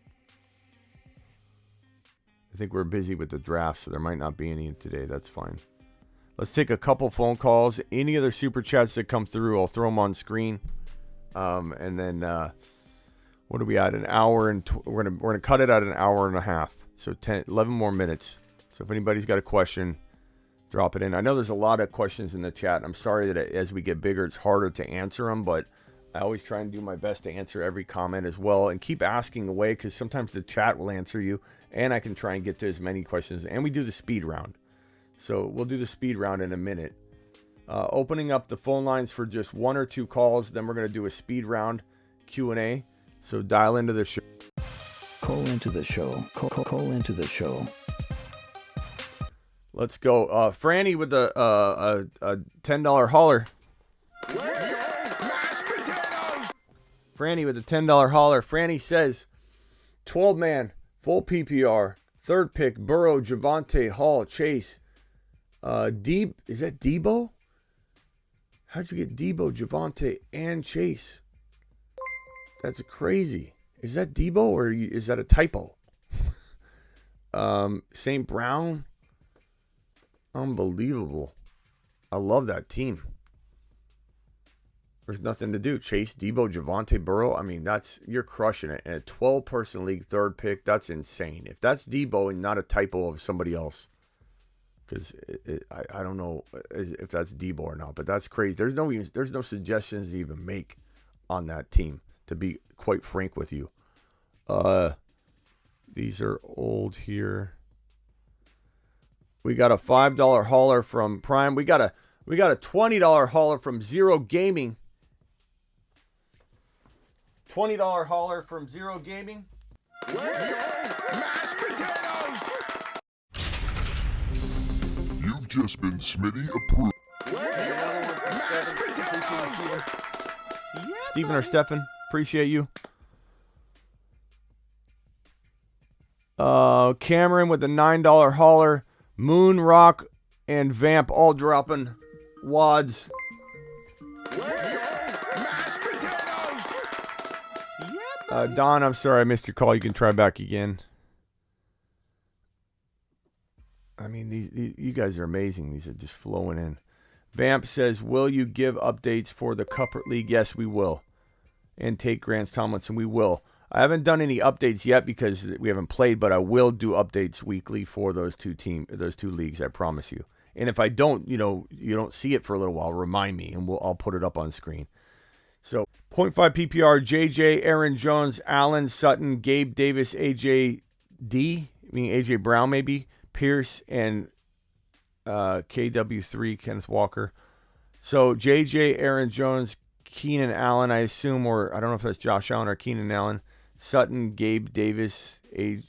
I think we're busy with the draft, so there might not be any today. That's fine. Let's take a couple phone calls. Any other super chats that come through, I'll throw them on screen. And then what are we at? An hour and we're gonna cut it at an hour and a half. So 11 more minutes. So if anybody's got a question, drop it in. I know there's a lot of questions in the chat. I'm sorry that as we get bigger, it's harder to answer them, but I always try and do my best to answer every comment as well, and keep asking away, because sometimes the chat will answer you, and I can try and get to as many questions. And we do the speed round. So we'll do the speed round in a minute. Opening up the phone lines for just 1 or 2 calls. Then we're going to do a speed round Q&A. So dial into the show. Call into the show. Call into the show. Let's go. Franny with a $10 hauler. Let's go, mashed potatoes. Franny with a $10 hauler. Franny says, 12-man, full PPR, third pick, Burrow, Javonte, Hall, Chase. Is that Debo? How'd you get Debo, Javonte, and Chase? That's crazy. Is that Debo or is that a typo? St. Brown. Unbelievable. I love that team. There's nothing to do. Chase, Debo, Javonte, Burrow. I mean, you're crushing it. And a 12-person league third pick, that's insane. If that's Debo and not a typo of somebody else, because I don't know if that's Debo or not, but that's crazy. There's no suggestions to even make on that team, to be quite frank with you. These are old here. We got a $5 hauler from Prime. We got a $20 hauler from Zero Gaming. $20 hauler from Zero Gaming. Let's go, mashed potatoes. You've just been Smitty approved. Let's go, mashed potatoes. Steven or Stefan, appreciate you. Cameron with the $9 hauler. Moon, Rock, and Vamp all dropping wads. Let's go, mashed potatoes. Don, I'm sorry I missed your call. You can try back again. I mean, these you guys are amazing. These are just flowing in. Vamp says, will you give updates for the Cuppert League? Yes, we will. And take Grants Tomlinson. We will. I haven't done any updates yet because we haven't played, but I will do updates weekly for those two leagues, I promise you. And if I don't, you don't see it for a little while, remind me, and I'll put it up on screen. So, 0.5 PPR, JJ, Aaron Jones, Allen, Sutton, Gabe Davis, AJ Brown maybe, Pierce, and KW3, Kenneth Walker. So, JJ, Aaron Jones, Keenan Allen, I assume, or I don't know if that's Josh Allen or Keenan Allen. Sutton, Gabe Davis, AJ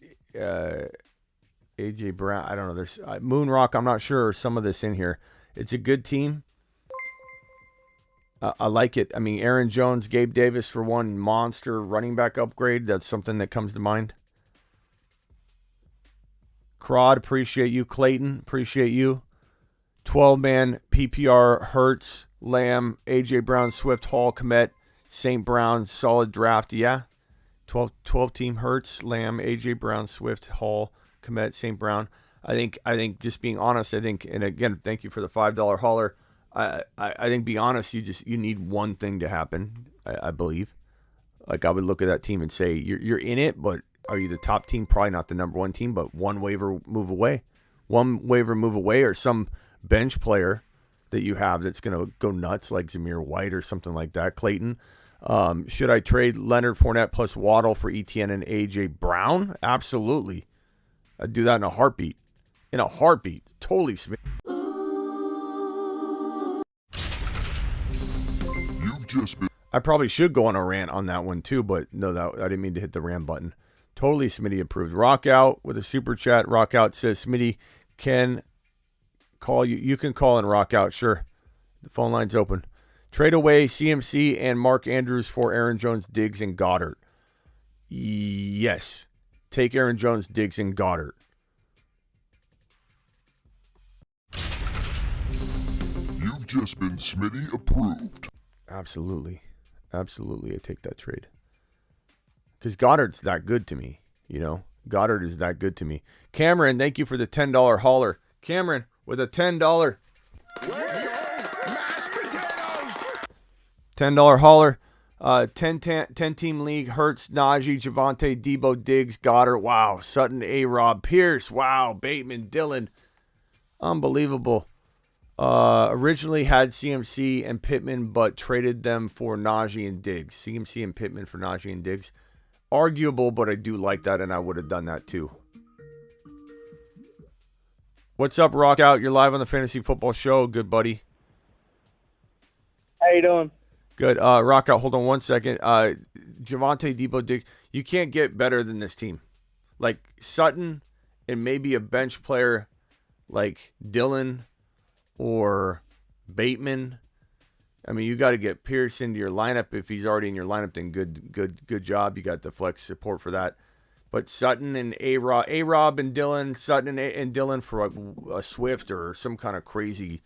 Brown. I don't know. There's Moonrock. I'm not sure. Some of this in here. It's a good team. I like it. I mean, Aaron Jones, Gabe Davis for one monster running back upgrade. That's something that comes to mind. Crod, appreciate you. Clayton, appreciate you. 12-man PPR, Hurts, Lamb, AJ Brown, Swift, Hall, Komet, St. Brown, solid draft. Yeah. 12-team Hurts, Lamb, AJ Brown, Swift, Hall, Komet, St. Brown. I think just being honest, and again, thank you for the $5 hauler. I think, be honest, you need one thing to happen, I believe. Like, I would look at that team and say, you're in it, but are you the top team? Probably not the number one team, but one waiver move away. One waiver move away, or some bench player that you have that's going to go nuts, like Zamir White or something like that. Clayton. Should I trade Leonard Fournette plus Waddle for ETN and AJ Brown? Absolutely. I'd do that in a heartbeat. Totally. You've just been. I probably should go on a rant on that one too, but no, I didn't mean to hit the rant button. Totally Smitty approved. Rock Out with a super chat. Rock Out says, Smitty can call you. You can call and Rock Out. Sure. The phone line's open. Trade away CMC and Mark Andrews for Aaron Jones, Diggs, and Goddard. Yes. Take Aaron Jones, Diggs, and Goddard. You've just been Smitty approved. Absolutely. I take that trade. Because Goddard's that good to me, Goddard is that good to me. Cameron, thank you for the $10 hauler. Cameron with a $10. Let's go, mashed potatoes. $10 hauler. 10-team league. Hurts, Najee, Javonte, Debo, Diggs, Goddard. Wow. Sutton, A-Rob, Pierce. Wow. Bateman, Dillon. Unbelievable. Originally had CMC and Pittman, but traded them for Najee and Diggs. CMC and Pittman for Najee and Diggs. Arguable, but I do like that, and I would have done that too. What's up, Rock Out? You're live on the Fantasy Football Show. Good, buddy. How you doing? Good. Rock Out, hold on one second. Javonte, Debo, Diggs. You can't get better than this team. Like Sutton and maybe a bench player like Dillon or Bateman. I mean, you got to get Pierce into your lineup. If he's already in your lineup, then good job. You got the flex support for that. But Sutton and A-Rob and Dillon, Sutton and Dillon for a Swift or some kind of crazy,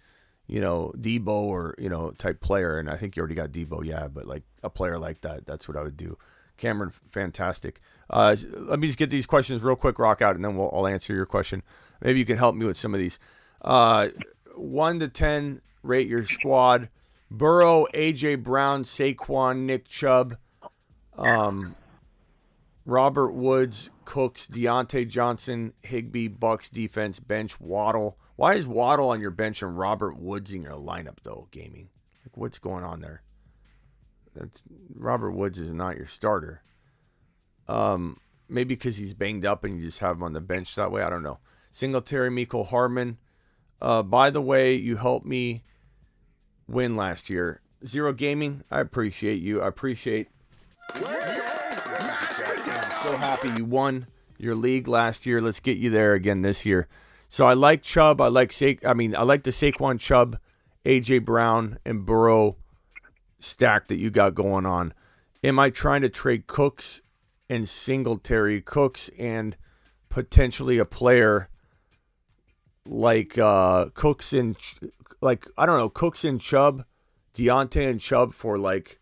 Debo or, type player. And I think you already got Debo, yeah, but like a player like that, that's what I would do. Cameron, fantastic. Let me just get these questions real quick, rock out, and then I'll answer your question. Maybe you can help me with some of these. 1 to 10, rate your squad. Burrow, A.J. Brown, Saquon, Nick Chubb, Robert Woods, Cooks, Deontay Johnson, Higbee, Bucks defense, bench, Waddle. Why is Waddle on your bench and Robert Woods in your lineup, though, gaming? Like, what's going on there? Robert Woods is not your starter. Maybe because he's banged up and you just have him on the bench that way. I don't know. Singletary, Mecole Hardman. By the way, you helped me win last year. Zero Gaming, I appreciate you. I appreciate. I'm so happy you won your league last year. Let's get you there again this year. So I like Chubb. I like the Saquon, Chubb, A.J. Brown, and Burrow stack that you got going on. Am I trying to trade Cooks and Singletary? Cooks and potentially a player like Cooks and Cooks and Chubb, Deontay and Chubb for like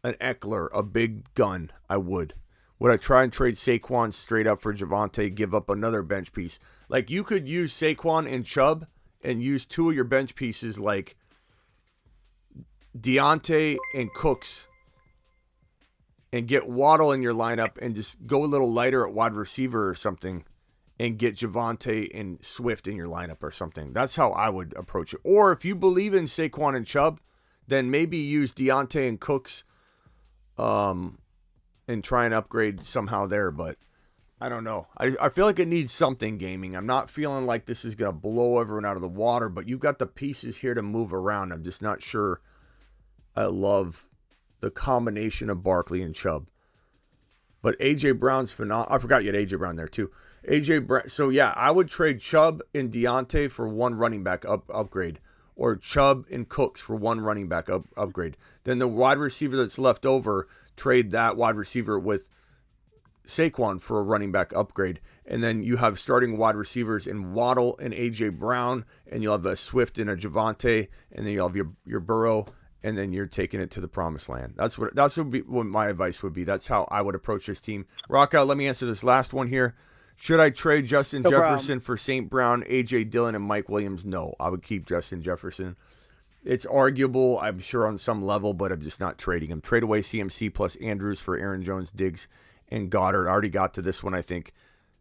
an Eckler, a big gun? I would. Would I try and trade Saquon straight up for Javonte, give up another bench piece? Like, you could use Saquon and Chubb and use two of your bench pieces like Deontay and Cooks and get Waddle in your lineup and just go a little lighter at wide receiver or something and get Javonte and Swift in your lineup or something. That's how I would approach it. Or if you believe in Saquon and Chubb, then maybe use Deontay and Cooks and try and upgrade somehow there. But I don't know. I feel like it needs something, gaming. I'm not feeling like this is going to blow everyone out of the water, but you've got the pieces here to move around. I'm just not sure I love the combination of Barkley and Chubb. But A.J. Brown's phenomenal. I forgot you had A.J. Brown there too. A.J. Brown. So yeah, I would trade Chubb and Deontay for one running back upgrade. Or Chubb and Cooks for one running back upgrade. Then the wide receiver that's left over, trade that wide receiver with Saquon for a running back upgrade. And then you have starting wide receivers in Waddle and A.J. Brown. And you'll have a Swift and a Javonte. And then you'll have your Burrow. And then you're taking it to the promised land. That's what my advice would be. That's how I would approach this team. Rock out, let me answer this last one here. Should I trade Justin Jefferson for St. Brown, A.J. Dillon, and Mike Williams? No, I would keep Justin Jefferson. It's arguable, I'm sure, on some level, but I'm just not trading him. Trade away CMC plus Andrews for Aaron Jones, Diggs, and Goddard. I already got to this one, I think.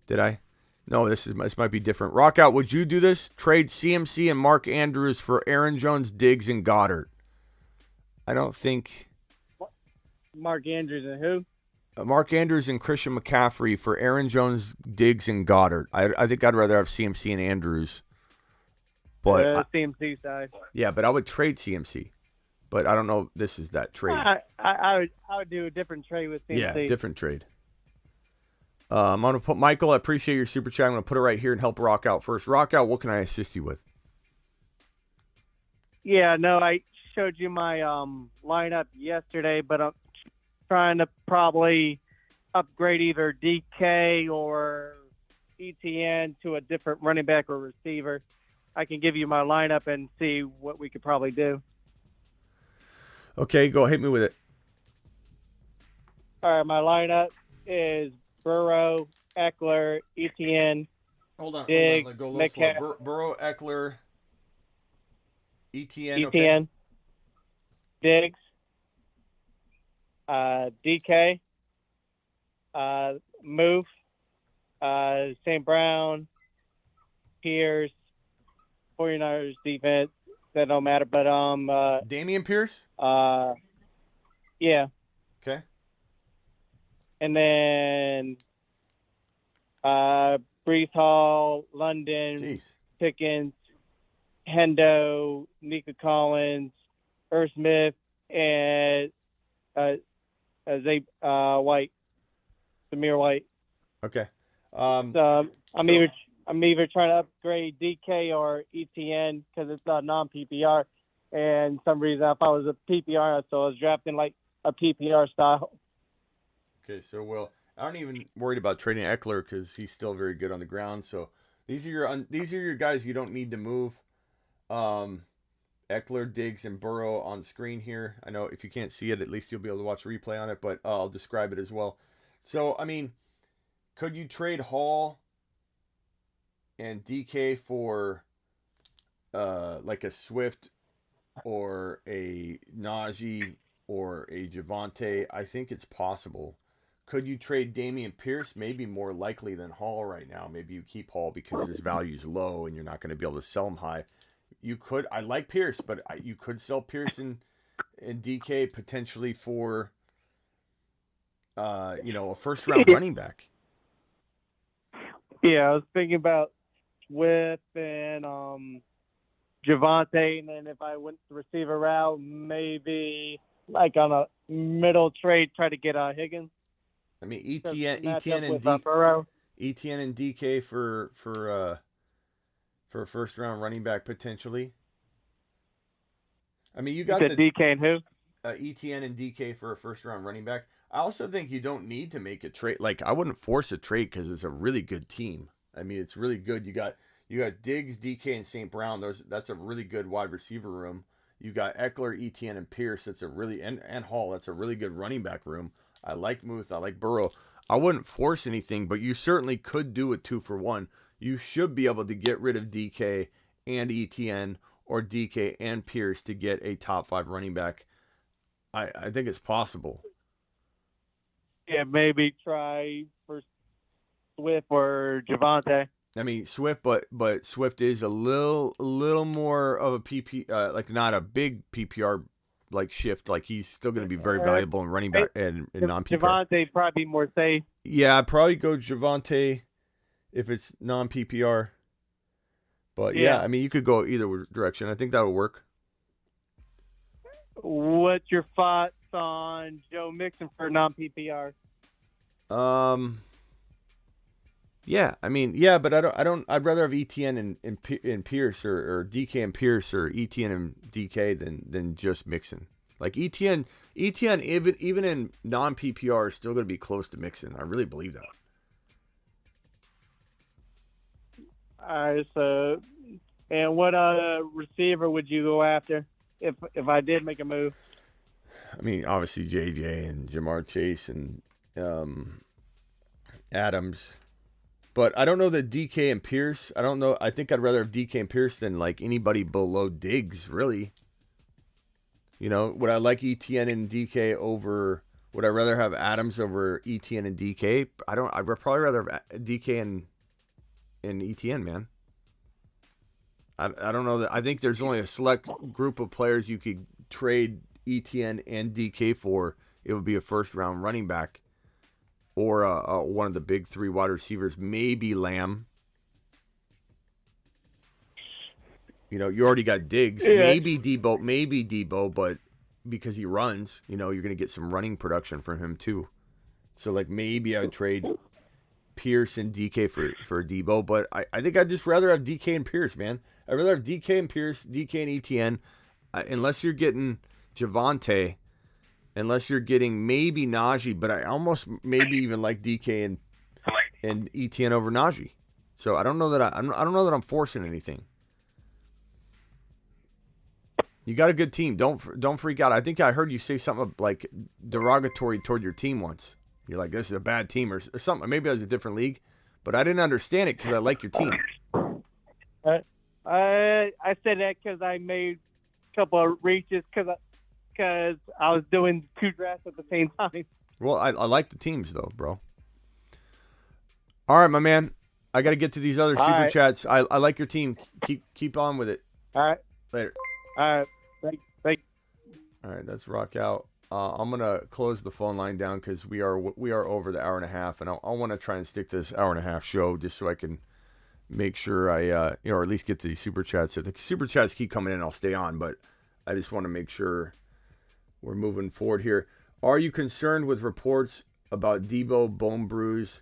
Did I? No, this might be different. Rock out, would you do this? Trade CMC and Mark Andrews for Aaron Jones, Diggs, and Goddard. I don't think. Mark Andrews and who? Mark Andrews and Christian McCaffrey for Aaron Jones, Diggs, and Goddard. I think I'd rather have CMC and Andrews. But CMC side. Yeah, but I would trade CMC. But I don't know if this is that trade. I would do a different trade with CMC. Yeah, different trade. I'm going to put Michael, I appreciate your super chat. I'm going to put it right here and help Rock out first. Rock out, what can I assist you with? Yeah, no, I showed you my lineup yesterday, but I'm trying to probably upgrade either DK or ETN to a different running back or receiver. I can give you my lineup and see what we could probably do. Okay, go hit me with it. All right, my lineup is Burrow, Eckler, ETN, Diggs, go a little slow. Burrow, Eckler, ETN, okay. Diggs, DK, Moof, St. Brown, Pierce, 49ers defense. That don't matter, but Damian Pierce? Yeah. Okay. And then Brees Hall, London, Pickens, Hendo, Nika Collins, Irv Smith, and White, Samir White. Okay. I'm either I'm either trying to upgrade DK or ETN because it's a non-PPR. And some reason I thought it was a PPR, so I was drafting like a PPR style. Okay, so well, I don't even worried about trading Eckler because he's still very good on the ground. So these are your guys you don't need to move. Eckler, Diggs, and Burrow on the screen here. I know if you can't see it, at least you'll be able to watch a replay on it, but I'll describe it as well. So, I mean, could you trade Hall and DK for like a Swift or a Najee or a Javonte? I think it's possible. Could you trade Damian Pierce? Maybe more likely than Hall right now. Maybe you keep Hall because his value is low and you're not going to be able to sell him high. You could. I like Pierce, but you could sell Pierce and DK potentially for, a first-round running back. Yeah, I was thinking about Swift and Javonte, and then if I went the receiver route, maybe like on a middle trade, try to get Higgins. I mean, ETN and DK for a first-round running back potentially. I mean, you got the DK and who? ETN and DK for a first-round running back. I also think you don't need to make a trade. Like, I wouldn't force a trade because it's a really good team. I mean, it's really good. You got Diggs, DK, and St. Brown. That's a really good wide receiver room. You got Eckler, ETN, and Pierce. That's a really and Hall. That's a really good running back room. I like Muth. I like Burrow. I wouldn't force anything, but you certainly could do a 2-for-1. You should be able to get rid of DK and ETN or DK and Pierce to get a top 5 running back. I think it's possible. Yeah, maybe try for Swift or Javonte. I mean, Swift, but Swift is a little more of a PP, like not a big PPR like shift. Like he's still going to be very valuable in running back and non-PPR. Javonte probably more safe. Yeah, I'd probably go Javonte if it's non-PPR. But yeah, I mean, you could go either direction. I think that would work. What's your thoughts on Joe Mixon for non-PPR? Yeah, I mean, yeah, but I'd rather have ETN and Pierce or DK and Pierce or ETN and DK than just Mixon. Like ETN even in non-PPR is still going to be close to Mixon. I really believe that. All right, so and what receiver would you go after if I did make a move? I mean, obviously JJ and Jamar Chase and Adams. But I don't know that DK and Pierce. I don't know. I think I'd rather have DK and Pierce than like anybody below Diggs, really. You know, would I like ETN and DK over? Would I rather have Adams over ETN and DK? I'd probably rather have DK and ETN, man. I don't know that. I think there's only a select group of players you could trade ETN and DK for. It would be a first-round running back. Or one of the big 3 wide receivers, maybe Lamb. You know, you already got Diggs, maybe Debo, but because he runs, you know, you're going to get some running production from him too. So, like, maybe I would trade Pierce and DK for Debo, but I think I'd just rather have DK and Pierce, man. I'd rather have DK and Pierce, DK and ETN, unless you're getting Javonte. Unless you're getting maybe Najee, but I almost maybe even like DK and ETN over Najee. So I don't know that I don't know that I'm forcing anything. You got a good team. Don't freak out. I think I heard you say something like derogatory toward your team once. You're like, this is a bad team or something. Maybe it was a different league, but I didn't understand it because I like your team. I said that because I made a couple of reaches because I was doing 2 drafts at the same time. Well, I like the teams, though, bro. All right, my man. I got to get to these other super chats. I like your team. Keep on with it. All right. Later. All right. Thank All right, let's rock out. I'm going to close the phone line down because we are over the hour and a half, and I want to try and stick to this hour and a half show just so I can make sure I, or at least get to these super chats. If the super chats keep coming in, I'll stay on, but I just want to make sure we're moving forward here. Are you concerned with reports about Debo bone bruise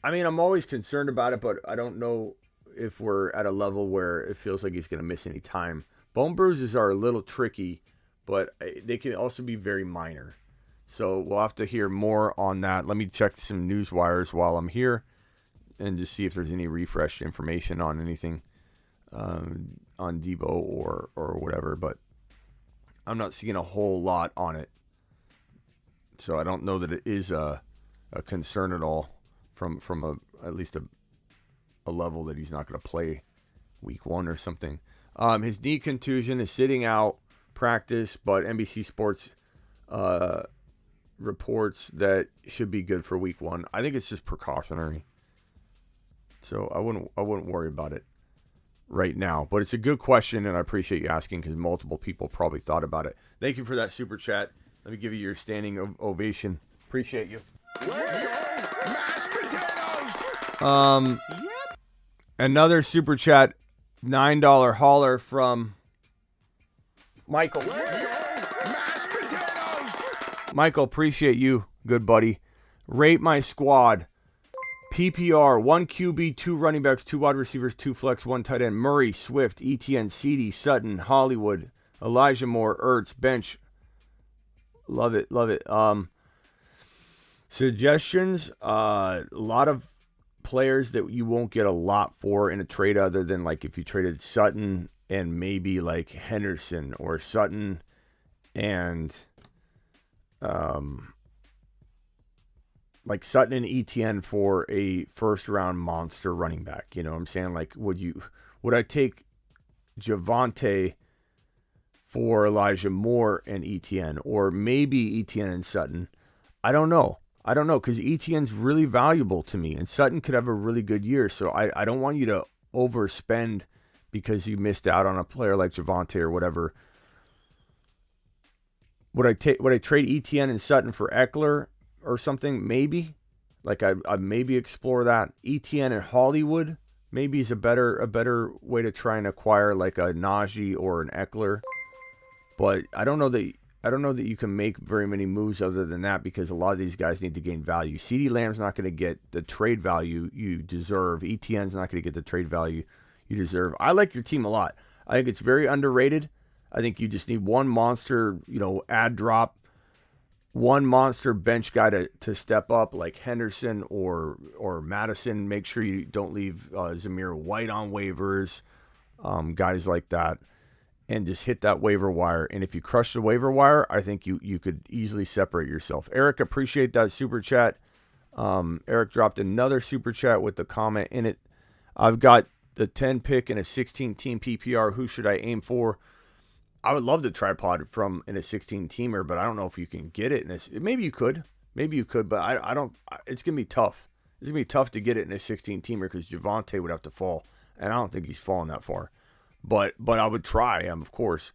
I mean, I'm always concerned about it, but I don't know if we're at a level where it feels like he's going to miss any time. Bone bruises are a little tricky, but they can also be very minor. So we'll have to hear more on that. Let me check some news wires while I'm here and just see if there's any refreshed information on anything on Debo or whatever. But I'm not seeing a whole lot on it. So I don't know that it is a concern at all from at least a level that he's not going to play week 1 or something. His knee contusion is sitting out practice, but NBC Sports reports that should be good for week 1. I think it's just precautionary. So I wouldn't worry about it right now. But it's a good question, and I appreciate you asking because multiple people probably thought about it. Thank you for that super chat. Let me give you your standing ovation. Appreciate you. Let's go, mashed potatoes. Another super chat, $9 hauler from Michael. Let's go, mashed potatoes. Michael, appreciate you, good buddy. Rate my squad. PPR, 1 QB, 2 running backs, 2 wide receivers, 2 flex, 1 tight end. Murray, Swift, ETN, CD, Sutton, Hollywood, Elijah Moore, Ertz, bench. Love it. Suggestions, a lot of players that you won't get a lot for in a trade other than like if you traded Sutton and maybe like Henderson or Sutton and like Sutton and ETN for a first round monster running back. You know what I'm saying? Like would I take Javonte for Elijah Moore and ETN, or maybe ETN and Sutton? I don't know because ETN's really valuable to me, and Sutton could have a really good year. So I don't want you to overspend because you missed out on a player like Javonte or whatever. Would I trade ETN and Sutton for Eckler or something? Maybe. Like I maybe explore that. ETN and Hollywood maybe is a better way to try and acquire like a Najee or an Eckler. But I don't know that you can make very many moves other than that because a lot of these guys need to gain value. CeeDee Lamb's not going to get the trade value you deserve. ETN's not going to get the trade value you deserve. I like your team a lot. I think it's very underrated. I think you just need one monster, ad drop, one monster bench guy to step up like Henderson or Madison. Make sure you don't leave Zamir White on waivers, guys like that. And just hit that waiver wire. And if you crush the waiver wire, I think you could easily separate yourself. Eric, appreciate that super chat. Eric dropped another super chat with the comment in it. I've got the 10 pick in a 16 team PPR. Who should I aim for? I would love the tripod from in a 16 teamer, but I don't know if you can get it in this. Maybe you could, but I don't. It's gonna be tough. It's gonna be tough to get it in a 16 teamer because Javonte would have to fall, and I don't think he's falling that far. But I would try, of course.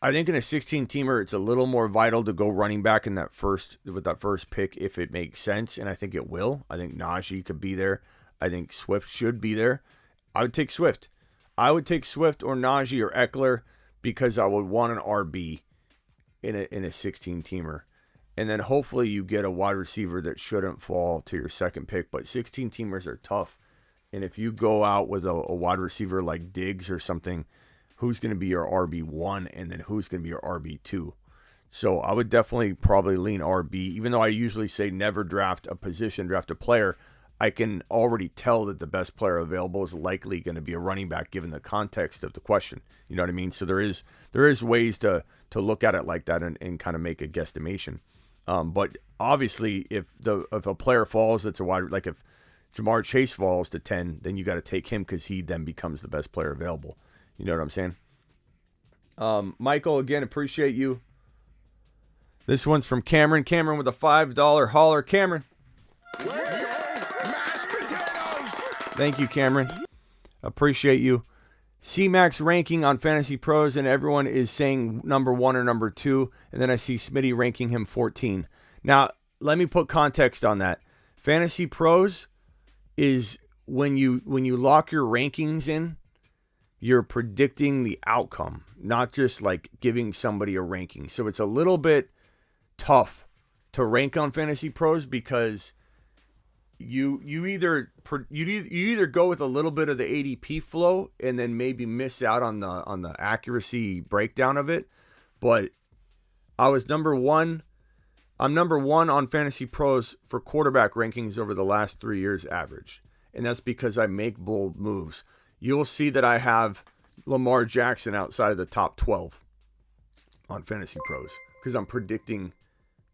I think in a 16-teamer, it's a little more vital to go running back with that first pick if it makes sense, and I think it will. I think Najee could be there. I think Swift should be there. I would take Swift. I would take Swift or Najee or Eckler because I would want an RB in a 16-teamer. And then hopefully you get a wide receiver that shouldn't fall to your second pick. But 16-teamers are tough. And if you go out with a wide receiver like Diggs or something, who's going to be your RB1 and then who's going to be your RB2? So I would definitely probably lean RB. Even though I usually say never draft a position, draft a player, I can already tell that the best player available is likely going to be a running back given the context of the question. You know what I mean? So there is ways to look at it like that and kind of make a guesstimation. But obviously, if a player falls, that's a wide, like if Jamar Chase falls to 10, then you got to take him because he then becomes the best player available. You know what I'm saying? Michael, again, appreciate you. This one's from Cameron. Cameron with a $5 hauler. Cameron. Let's go, mashed potatoes. Thank you, Cameron. Appreciate you. C-Max ranking on Fantasy Pros, and everyone is saying number 1 or number 2, and then I see Smitty ranking him 14. Now, let me put context on that. Fantasy Pros is when you lock your rankings in, you're predicting the outcome, not just like giving somebody a ranking. So it's a little bit tough to rank on Fantasy Pros because you either go with a little bit of the ADP flow and then maybe miss out on the accuracy breakdown of it. But I'm number one on Fantasy Pros for quarterback rankings over the last 3 years average. And that's because I make bold moves. You'll see that I have Lamar Jackson outside of the top 12 on Fantasy Pros because I'm predicting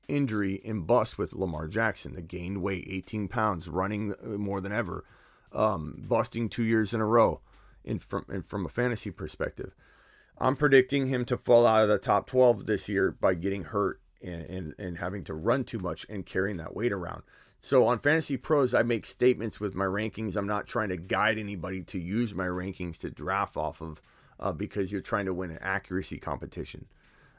injury and bust with Lamar Jackson. The gained weight, 18 pounds, running more than ever, busting 2 years in a row from a fantasy perspective. I'm predicting him to fall out of the top 12 this year by getting hurt and having to run too much and carrying that weight around. So on Fantasy Pros, I make statements with my rankings. I'm not trying to guide anybody to use my rankings to draft off of because you're trying to win an accuracy competition.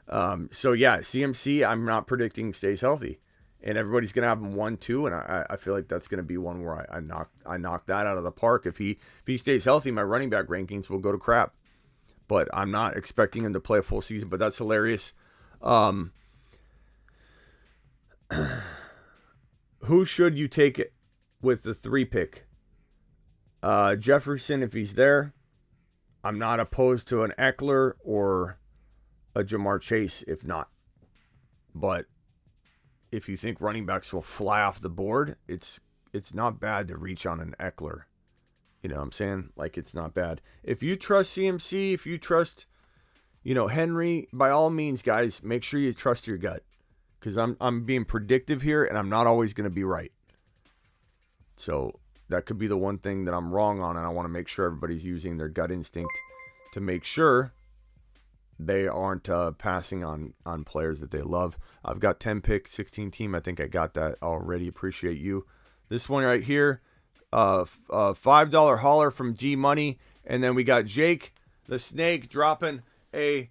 So yeah, CMC, I'm not predicting stays healthy, and everybody's gonna have him 1-2, and I feel like that's gonna be one where I knock that out of the park. If he stays healthy, my running back rankings will go to crap, but I'm not expecting him to play a full season. But that's hilarious. Who should you take it with the 3 pick? Jefferson, if he's there. I'm not opposed to an Eckler or a Jamar Chase if not. But if you think running backs will fly off the board, it's not bad to reach on an Eckler. You know what I'm saying? Like, it's not bad. If you trust CMC, if you trust, Henry, by all means, guys, make sure you trust your gut. Because I'm being predictive here, and I'm not always going to be right. So that could be the one thing that I'm wrong on, and I want to make sure everybody's using their gut instinct to make sure they aren't passing on players that they love. I've got 10 pick, 16 team. I think I got that already. Appreciate you. This one right here, $5 hauler from G Money. And then we got Jake the Snake dropping a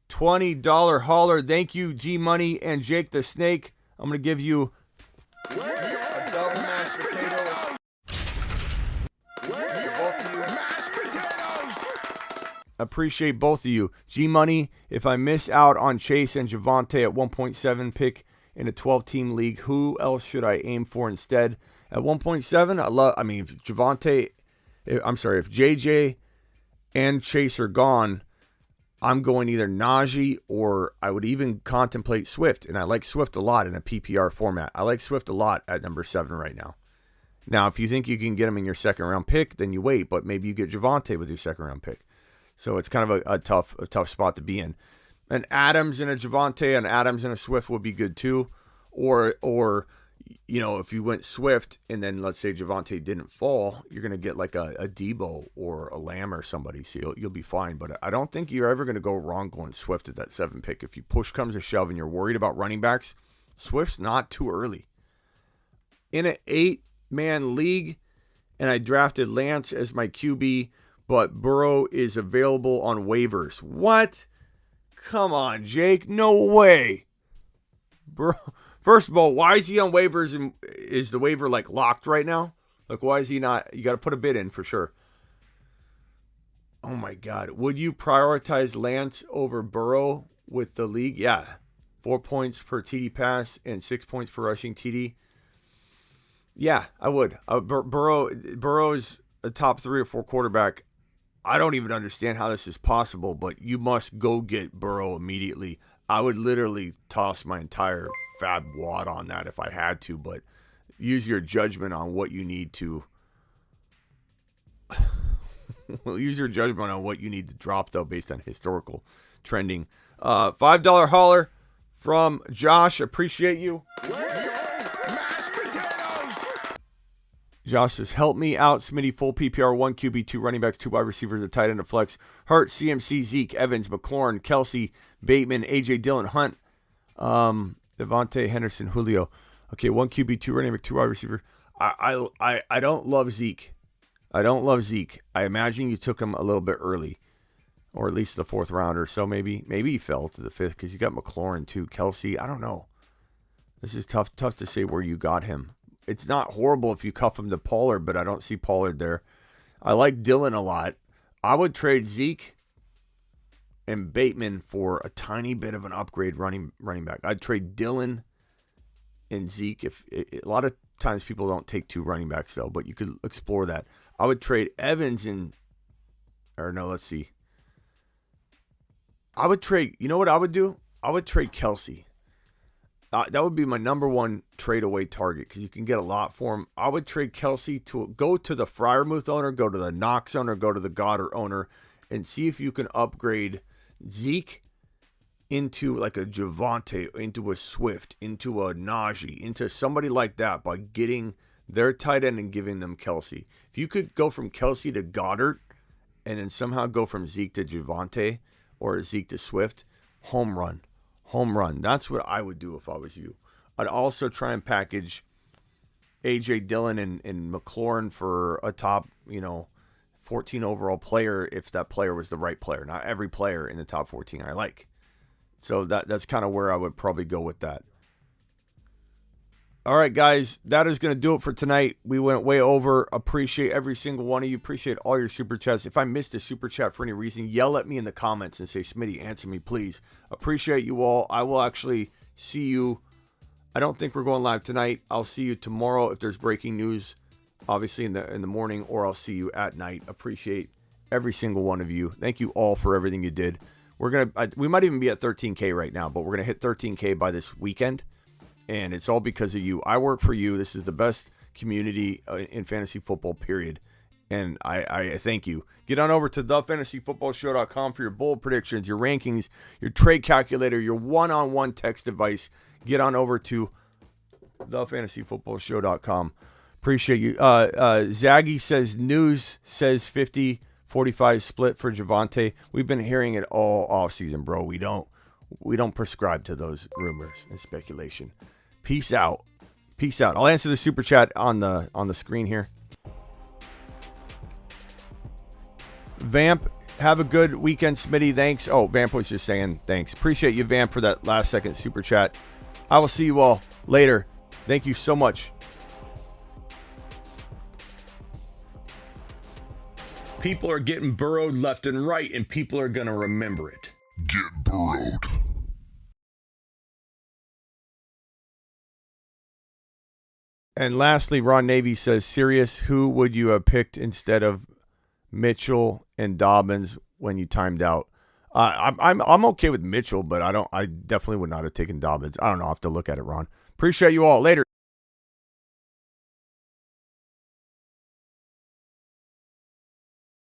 $20 hauler. Thank you, G Money and Jake the Snake. I'm going to give you a double mashed potato. Appreciate both of you. G Money, if I miss out on Chase and Javonte at 1.7 pick in a 12-team league, who else should I aim for instead? At 1.7, if JJ and Chase are gone, I'm going either Najee or I would even contemplate Swift. And I like Swift a lot in a PPR format. I like Swift a lot at number 7 right now. Now, if you think you can get him in your second round pick, then you wait. But maybe you get Javonte with your second round pick. So it's kind of a tough spot to be in. An Adams and a Javonte, an Adams and a Swift would be good too. Or if you went Swift and then let's say Javonte didn't fall, you're going to get like a Debo or a Lamb or somebody. So you'll be fine. But I don't think you're ever going to go wrong going Swift at that 7 pick. If you push comes to shove and you're worried about running backs, Swift's not too early. In an 8-man league, and I drafted Lance as my QB, but Burrow is available on waivers. What? Come on, Jake. No way. Burrow. First of all, why is he on waivers? And is the waiver like locked right now? Like, why is he not? You got to put a bid in for sure. Oh my God. Would you prioritize Lance over Burrow with the league? Yeah. 4 points per TD pass and 6 points per rushing TD. Yeah, I would. Burrow's a top 3 or 4 quarterback. I don't even understand how this is possible, but you must go get Burrow immediately. I would literally toss my entire fab wad on that if I had to, but use your judgment on what you need to use your judgment on what you need to drop, though, based on historical trending. $5 hauler from Josh. Appreciate you. Josh says, help me out, Smitty. Full PPR, 1 QB, 2 running backs, 2 wide receivers, a tight end, a flex. Hurt, CMC, Zeke, Evans, McLaurin, Kelsey, Bateman, AJ Dillon, Hunt, Devontae, Henderson, Julio. Okay, 1 QB, 2 running back, 2 wide receiver. I don't love Zeke. I imagine you took him a little bit early, or at least the 4th rounder. So maybe he fell to the 5th because you got McLaurin too. Kelsey, I don't know. This is tough to say where you got him. It's not horrible if you cuff him to Pollard, but I don't see Pollard there. I like Dillon a lot. I would trade Zeke and Bateman for a tiny bit of an upgrade running back. I'd trade Dillon and Zeke. If a lot of times people don't take 2 running backs though, but you could explore that. I would trade Evans let's see. I would trade, you know what I would do? I would trade Kelsey. That would be my number 1 trade away target because you can get a lot for him. I would trade Kelsey to go to the Freiermuth owner, go to the Knox owner, go to the Goddard owner, and see if you can upgrade Zeke into like a Javonte, into a Swift, into a Najee, into somebody like that by getting their tight end and giving them Kelsey. If you could go from Kelsey to Goddard and then somehow go from Zeke to Javonte or Zeke to Swift, home run. Home run. That's what I would do if I was you. I'd also try and package A.J. Dillon and McLaurin for a top, 14 overall player if that player was the right player. Not every player in the top 14 I like. So that's kind of where I would probably go with that. All right, guys, that is going to do it for tonight. We went way over. Appreciate every single one of you. Appreciate all your super chats. If I missed a super chat for any reason, yell at me in the comments and say, Smitty, answer me, please. Appreciate you all. I will actually see you. I don't think we're going live tonight. I'll see you tomorrow if there's breaking news, obviously in the morning, or I'll see you at night. Appreciate every single one of you. Thank you all for everything you did. We might even be at 13K right now, but we're going to hit 13K by this weekend. And it's all because of you. I work for you. This is the best community in fantasy football, period. And I thank you. Get on over to thefantasyfootballshow.com for your bold predictions, your rankings, your trade calculator, your one-on-one text device. Get on over to thefantasyfootballshow.com. Appreciate you. Zaggy says news says 50-45 split for Javonte. We've been hearing it all offseason, bro. We don't prescribe to those rumors and speculation. Peace out. Peace out. I'll answer the super chat on the screen here. Vamp, have a good weekend, Smitty. Thanks. Oh, Vamp was just saying thanks. Appreciate you, Vamp, for that last second super chat. I will see you all later. Thank you so much. People are getting burrowed left and right, and people are going to remember it. Get burrowed. And lastly, Ron Navy says, serious, who would you have picked instead of Mitchell and Dobbins when you timed out? I'm okay with Mitchell, but I definitely would not have taken Dobbins. I don't know. I'll have to look at it, Ron. Appreciate you all. Later.